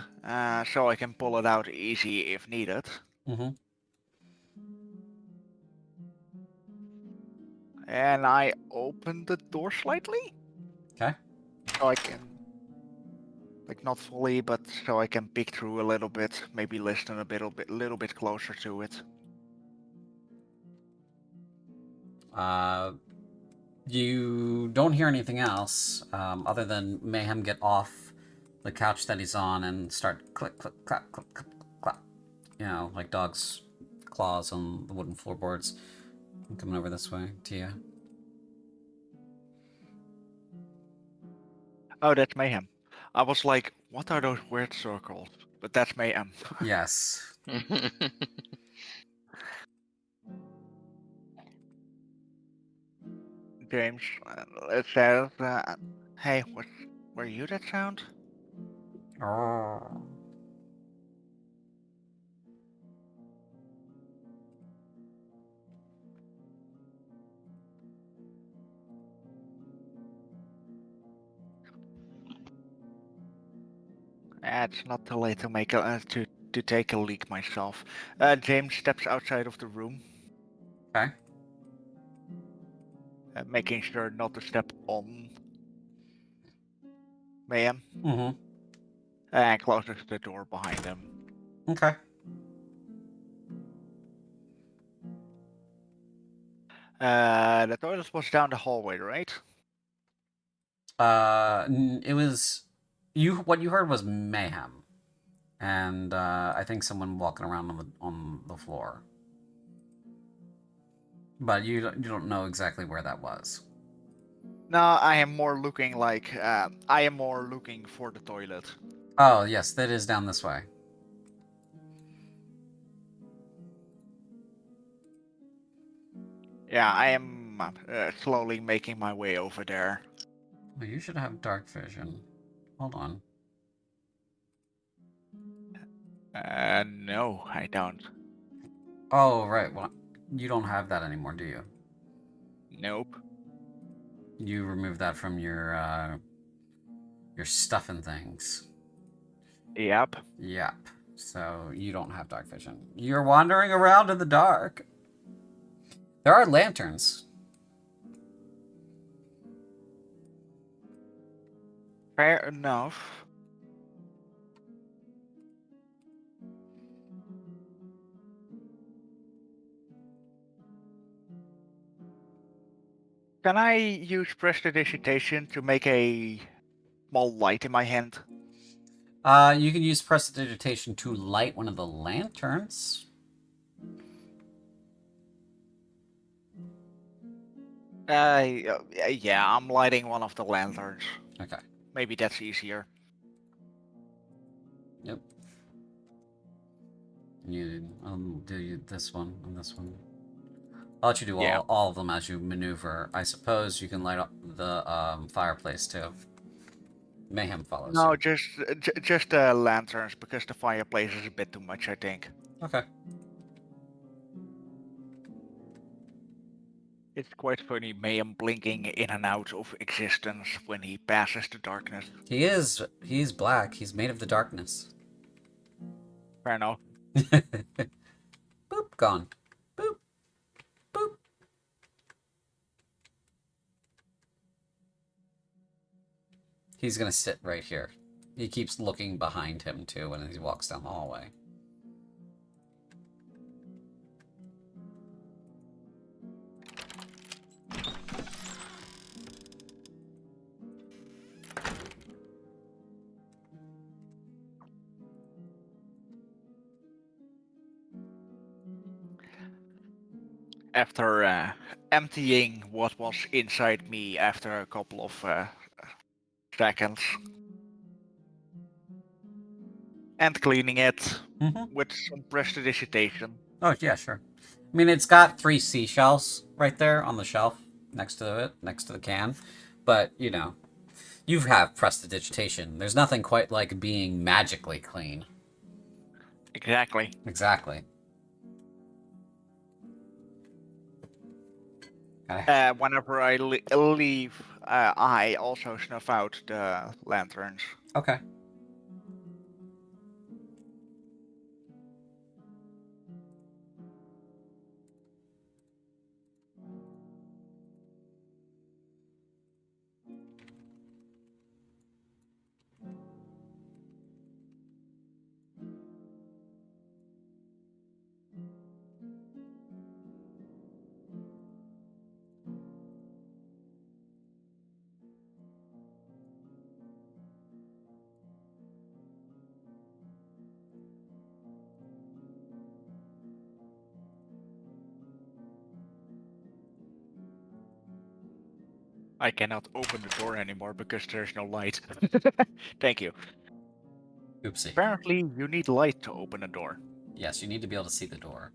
so I can pull it out easy if needed. Mm-hmm. And I open the door slightly. Okay. So I can, like, not fully, but so I can peek through a little bit, maybe listen a little bit closer to it. You don't hear anything else other than Mayhem get off the couch that he's on and start click, click, clap, click, click, clap. You know, like dogs' claws on the wooden floorboards. I'm coming over this way to you. Oh, that's mayhem. I was like, what are those weird circles? But that's mayhem. Yes. James, it says, hey, what were you that sound? Oh. It's not too late to make to take a leak myself. James steps outside of the room, Okay. making sure not to step on mayhem, Mm-hmm. and closes the door behind him. Okay. The toilet was down the hallway, right? It was you. What you heard was mayhem, and I think someone walking around on the floor. But you don't know exactly where that was. No, I am more looking like I am more looking for the toilet. Oh yes, that is down this way. Yeah, I am slowly making my way over there. Well, you should have dark vision. Hold on. No, I don't. Oh right. Well, you don't have that anymore, do you? Nope. You removed that from your stuff and things. Yep. Yep. So you don't have dark vision. You're wandering around in the dark. There are lanterns. Fair enough. Can I use prestidigitation to make a small light in my hand? You can use prestidigitation to light one of the lanterns. Yeah, I'm lighting one of the lanterns. Okay. Maybe that's easier. Yep. I'll do this one and this one. I'll let you do Yeah. all of them as you maneuver. I suppose you can light up the fireplace too. Mayhem follows No, you. just the lanterns because the fireplace is a bit too much, I think. Okay. It's quite funny, Mayhem blinking in and out of existence when he passes the darkness. He's black. He's made of the darkness. Fair enough. Boop, gone. Boop, boop. He's gonna sit right here. He keeps looking behind him too when he walks down the hallway. After emptying what was inside me after a couple of seconds and cleaning it Mm-hmm. with some prestidigitation. Oh yeah, sure. I mean, it's got 3 seashells right there on the shelf next to it, next to the can. But you know, you have prestidigitation. There's nothing quite like being magically clean. Exactly. Exactly. Whenever I leave, I also snuff out the lanterns. Okay. I cannot open the door anymore because there's no light. Thank you. Oopsie. Apparently, you need light to open a door. Yes, you need to be able to see the door.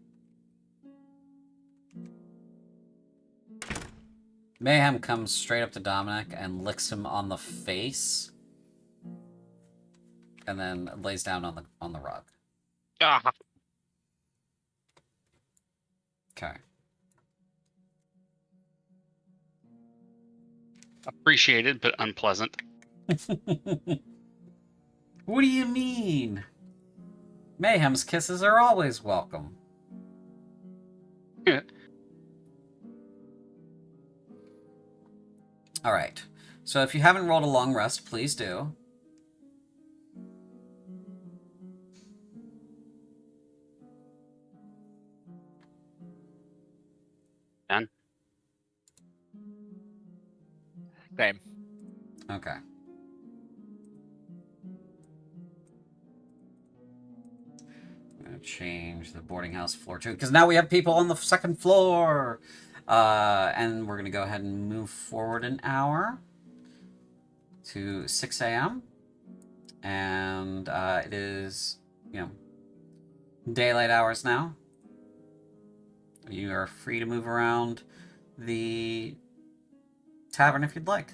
Mayhem comes straight up to Dominic and licks him on the face, and then lays down on the rug. Ah, Okay. appreciated, but unpleasant. What do you mean? Mayhem's kisses are always welcome. Alright. So if you haven't rolled a long rest, please do. Done. Same. Okay. I'm gonna change the boarding house floor too, because now we have people on the second floor. And we're gonna go ahead and move forward an hour to 6 a.m. And it is, daylight hours now. You are free to move around the tavern if you'd like.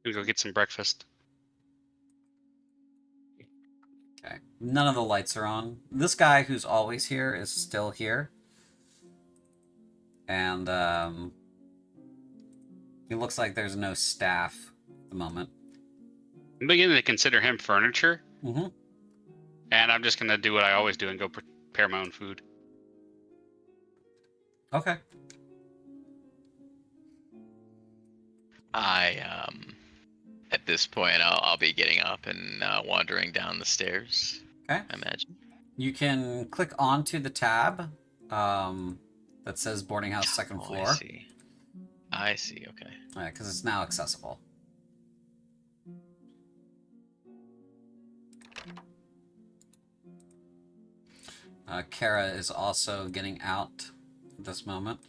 Gonna go get some breakfast. Okay. None of the lights are on. This guy who's always here is still here. And it looks like there's no staff at the moment. I'm beginning to consider him furniture, Mm-hmm. and I'm just gonna do what I always do and go prepare my own food. Okay. At this point, I'll be getting up and wandering down the stairs. Okay. I imagine. You can click onto the tab that says boarding house second floor. I see. I see. Okay. Because it's now accessible. Kara is also getting out at this moment.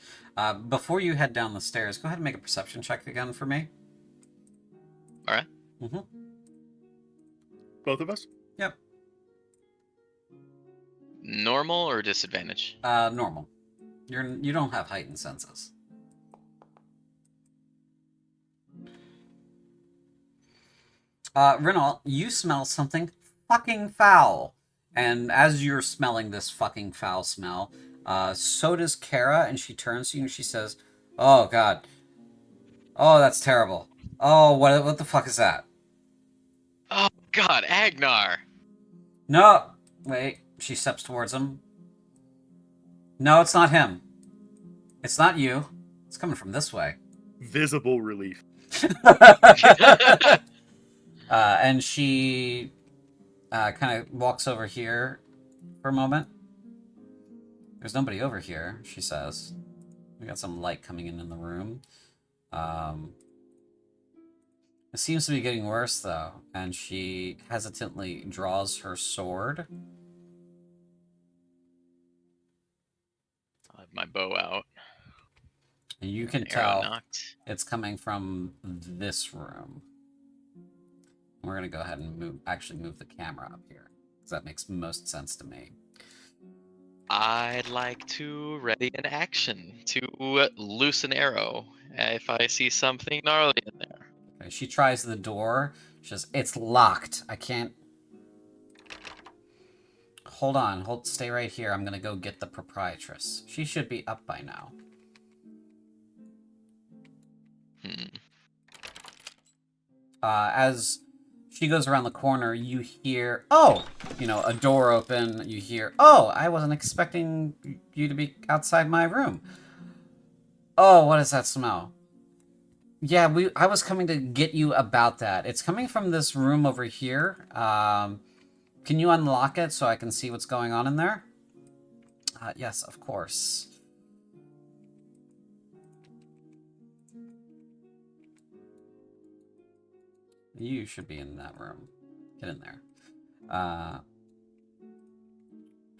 Before you head down the stairs, go ahead and make a perception check again for me. All right. Mm-hmm. Both of us? Yep. Normal or disadvantage? Normal. You don't have heightened senses. Renault, you smell something fucking foul. And as you're smelling this fucking foul smell, so does Kara, and she turns to you and she says, "Oh, God. Oh, that's terrible. Oh, what the fuck is that?" Oh God, Agnar! No! Wait, she steps towards him. No, it's not him. It's not you. It's coming from this way. Visible relief. And she kind of walks over here for a moment. There's nobody over here, she says. We got some light coming in the room. It seems to be getting worse, though, and she hesitantly draws her sword. I have my bow out. And you can Arrow tell knocked. it's coming from this room. We're going to go ahead and actually move the camera up here, because that makes most sense to me. I'd like to ready an action to loose an arrow if I see something gnarly in there. Okay, she tries the door. She says, "It's locked. I can't..." Hold on. Stay right here. I'm going to go get the proprietress. She should be up by now. As she goes around the corner, you hear, oh, a door open. You hear, oh, I wasn't expecting you to be outside my room. Oh, what is that smell? Yeah, I was coming to get you about that. It's coming from this room over here. Can you unlock it so I can see what's going on in there? Yes, of course. You should be in that room. Get in there. Okay,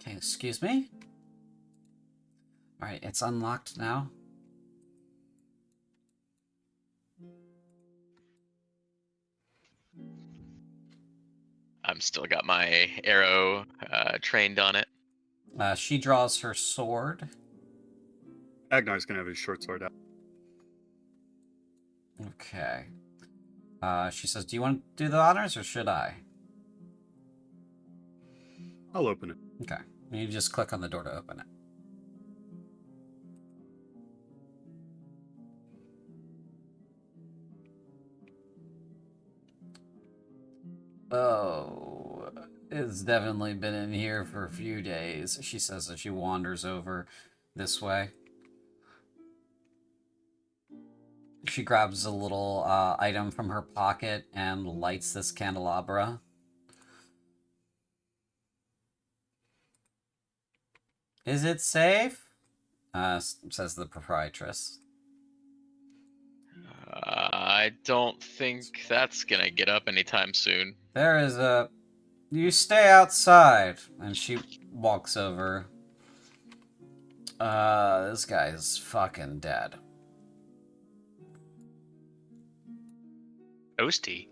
excuse me? Alright, it's unlocked now. I'm still got my arrow trained on it. She draws her sword. Agnar's gonna have his short sword out. Okay. She says, do you want to do the honors or should I? I'll open it. Okay. You just click on the door to open it. Oh, it's definitely been in here for a few days, she says as she wanders over this way. She grabs a little item from her pocket and lights this candelabra. Is it safe? Says the proprietress. I don't think that's gonna get up anytime soon. There is a... You stay outside. And she walks over. This guy's fucking dead. Toasty.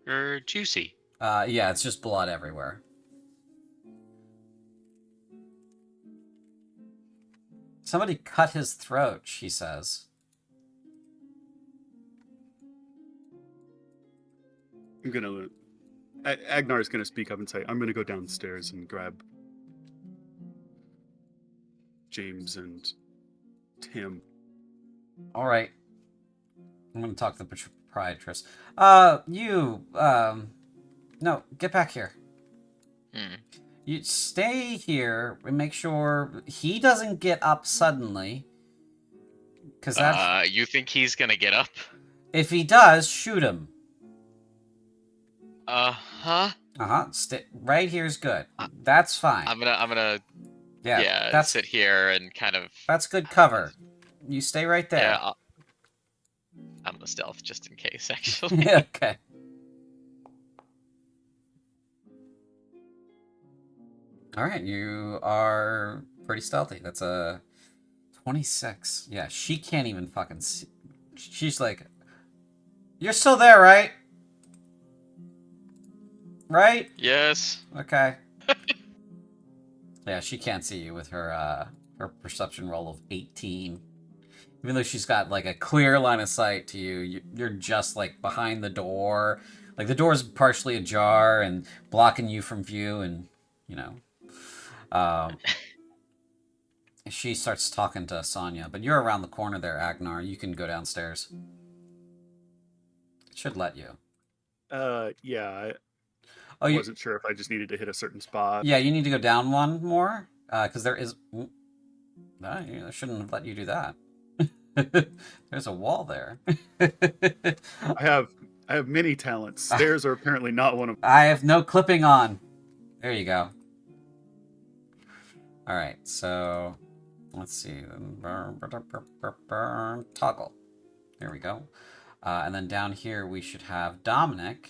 Or juicy. Yeah, it's just blood everywhere. Somebody cut his throat, she says. I'm gonna. Agnar's gonna speak up and say, "I'm gonna go downstairs and grab James and Tim." All right. I'm gonna talk to the proprietress. No, get back here. You stay here and make sure he doesn't get up suddenly. Cause that. You think he's gonna get up? If he does, shoot him. Stay right here's good. That's fine. I'm gonna yeah, that's sit here and kind of. That's good cover. You stay right there. Yeah, I'm gonna stealth just in case, actually. Okay. All right, you are pretty stealthy. That's a 26. Yeah, she can't even fucking see. She's like, "You're still there, right? Right? Yes. Okay." Yeah, she can't see you with her her perception roll of 18. Even though she's got like a clear line of sight to you, you're just like behind the door. Like the door's partially ajar and blocking you from view, and you know. She starts talking to Sonya, but you're around the corner there, Agnar. You can go downstairs. It should let you. Yeah. Oh, I wasn't sure if I just needed to hit a certain spot. Yeah, you need to go down one more, because there is... I shouldn't have let you do that. There's a wall there. I have many talents. Stairs are apparently not one of them. I have no clipping on. There you go. Alright, so... Let's see. Toggle. There we go. And then down here we should have Dominic,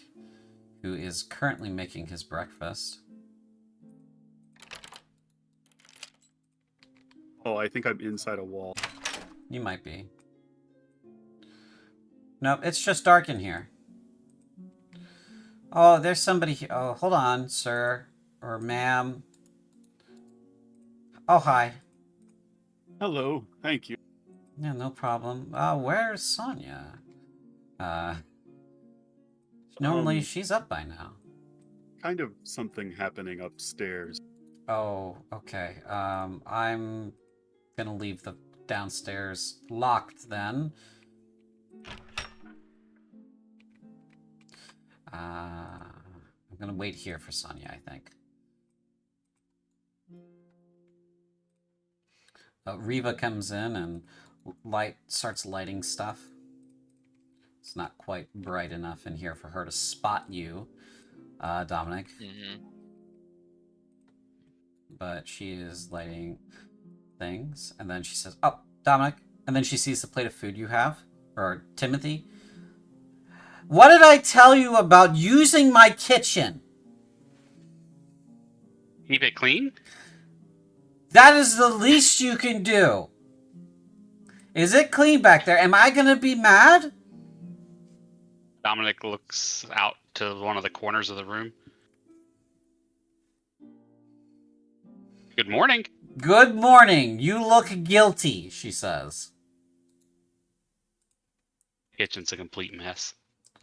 who is currently making his breakfast. Oh, I think I'm inside a wall. You might be. Nope, it's just dark in here. Oh, there's somebody here. Oh, hold on, sir. Or ma'am. Oh, hi. Hello, thank you. Yeah, no problem. Where's Sonya? Normally she's up by now. Kind of something happening upstairs. Oh, okay. I'm gonna leave the downstairs locked then. I'm gonna wait here for Sonya, I think. Riva comes in and starts lighting stuff. It's not quite bright enough in here for her to spot you, Dominic. Mm-hmm. But she is lighting things, and then she says, "Oh, Dominic," and then she sees the plate of food you have, or Timothy. What did I tell you about using my kitchen? Keep it clean? That is the least you can do. Is it clean back there? Am I gonna be mad? Dominic looks out to one of the corners of the room. Good morning. Good morning. You look guilty, she says. Kitchen's a complete mess.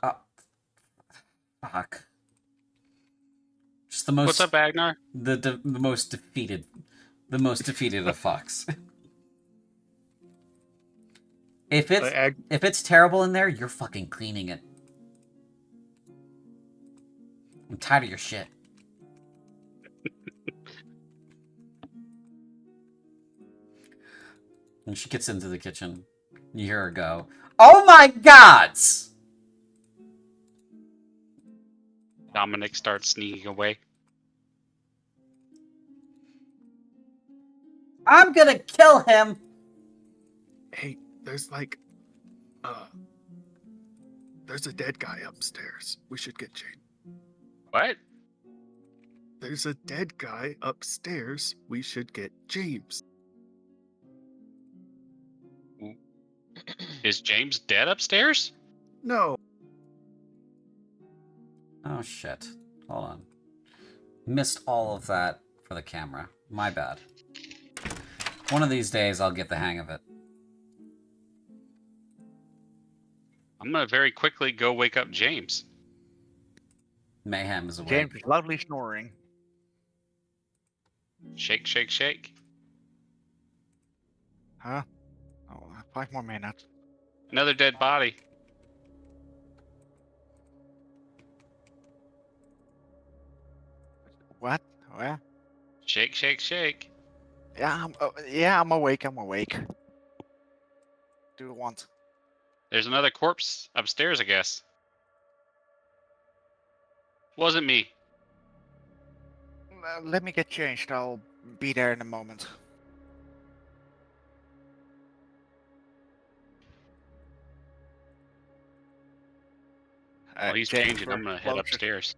Oh, fuck. Just the most. What's up, Agnar? The most defeated. The most defeated of fucks. If it's terrible in there, you're fucking cleaning it. I'm tired of your shit. And she gets into the kitchen. You hear her go, "Oh my gods!" Dominic starts sneaking away. I'm gonna kill him! Hey, there's like, there's a dead guy upstairs. We should get Jane. What? There's a dead guy upstairs. We should get James. Is James dead upstairs? No. Oh shit. Hold on. Missed all of that for the camera. My bad. One of these days I'll get the hang of it. I'm gonna very quickly go wake up James. Mayhem is awake. James is loudly snoring. Shake, shake, shake. Huh? Oh, 5 more minutes. Another dead body. What? Where? Shake, shake, shake. Yeah, I'm awake. I'm awake. Do you want? There's another corpse upstairs, I guess. Wasn't me. Let me get changed. I'll be there in a moment. While he's James changing, I'm gonna head closes- upstairs.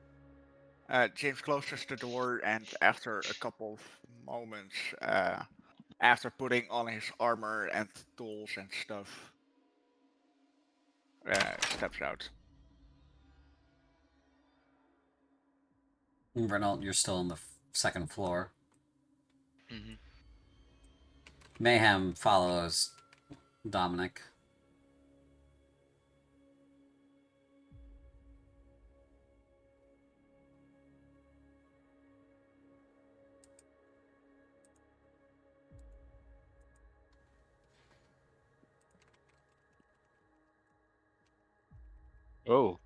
James closes the door, and after a couple of moments, after putting on his armor and tools and stuff, steps out. Renault, you're still on the second floor. Mm-hmm. Mayhem follows Dominic. Oh.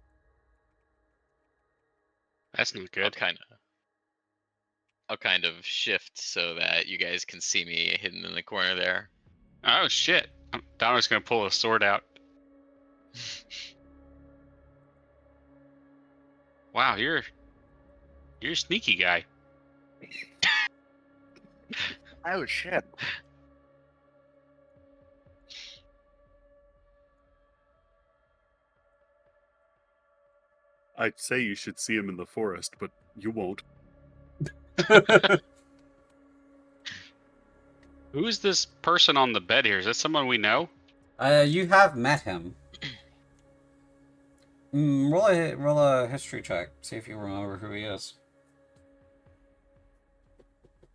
That's not good. I'll kind of shift so that you guys can see me hidden in the corner there. Oh shit. Dominic's gonna pull a sword out. Wow, you're a sneaky guy. Oh shit! I'd say you should see him in the forest, but you won't. Who's this person on the bed here? Is that someone we know? You have met him. Roll a history check. See if you remember who he is.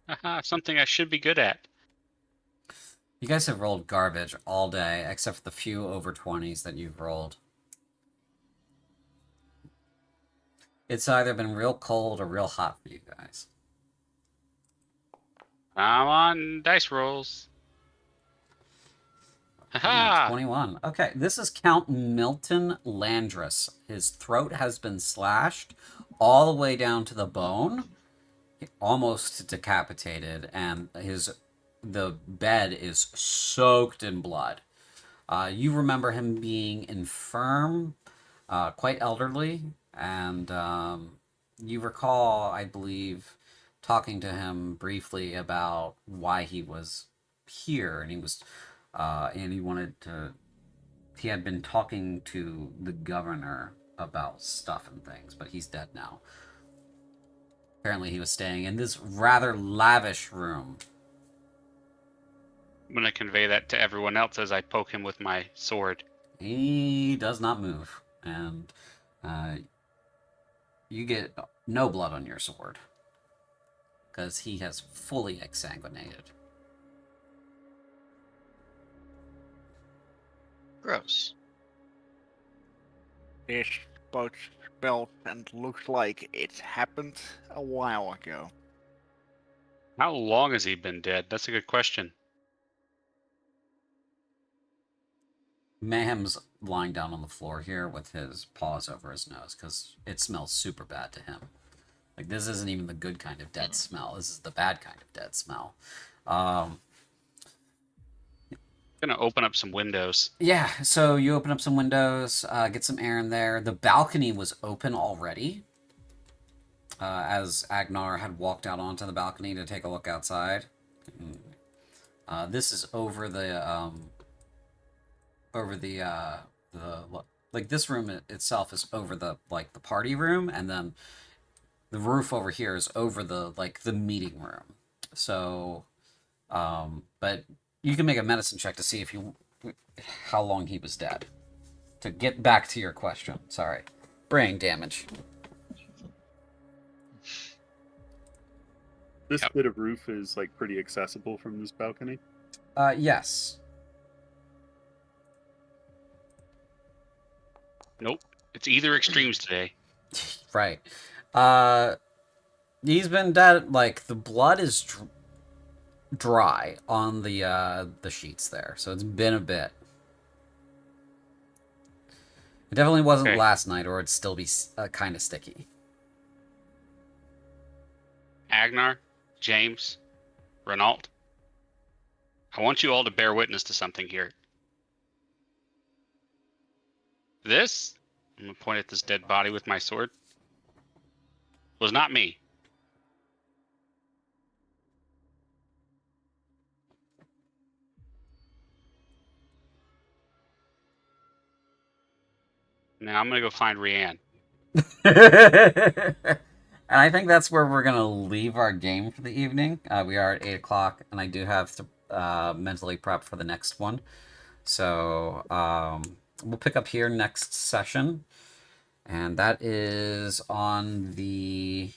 Haha, something I should be good at. You guys have rolled garbage all day, except for the few over 20s that you've rolled. It's either been real cold or real hot for you guys. I'm on dice rolls. Haha! 21. Okay, this is Count Milton Landris. His throat has been slashed all the way down to the bone, almost decapitated, and the bed is soaked in blood. You remember him being infirm, quite elderly, and you recall, I believe, talking to him briefly about why he was here, and he had been talking to the governor about stuff and things, but he's dead now. apparently he was staying in this rather lavish room. I'm gonna convey that to everyone else as I poke him with my sword. He does not move, and you get no blood on your sword because he has fully exsanguinated. Gross. This boat smelled and looks like it happened a while ago. How long has he been dead? That's a good question. Mayhem's lying down on the floor here with his paws over his nose because it smells super bad to him. Like, this isn't even the good kind of dead smell. This is the bad kind of dead smell. Gonna open up some windows. Yeah, so you open up some windows, get some air in there. The balcony was open already, as Agnar had walked out onto the balcony to take a look outside. This is over the like, this room itself is over the party room, and then the roof over here is over the meeting room. So, but you can make a medicine check to see how long he was dead. To get back to your question, sorry, brain damage. This Yep. bit of roof is like pretty accessible from this balcony. Yes. Nope. It's either extremes today. Right. He's been dead. Like, the blood is dry on the sheets there, so it's been a bit. It definitely wasn't Okay. last night, or it'd still be kind of sticky. Agnar, James, Renault. I want you all to bear witness to something here. This, I'm gonna point at this dead body with my sword, was not me. Now I'm gonna go find Rianne. And I think that's where we're gonna leave our game for the evening. We are at 8 o'clock, and I do have to mentally prep for the next one. So we'll pick up here next session, and that is on the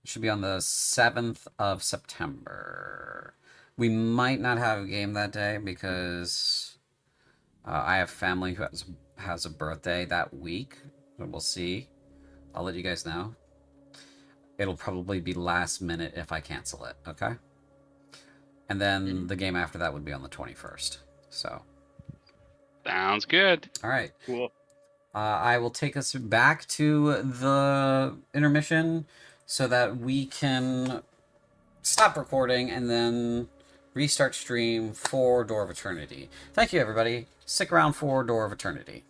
should be on the 7th of September. We might not have a game that day because I have family who has a birthday that week. But we'll see. I'll let you guys know. It'll probably be last minute if I cancel it, okay? And then the game after that would be on the 21st. So. Sounds good. All right. Cool. I will take us back to the intermission so that we can stop recording and then restart stream for Door of Eternity. Thank you, everybody. Stick around for Door of Eternity.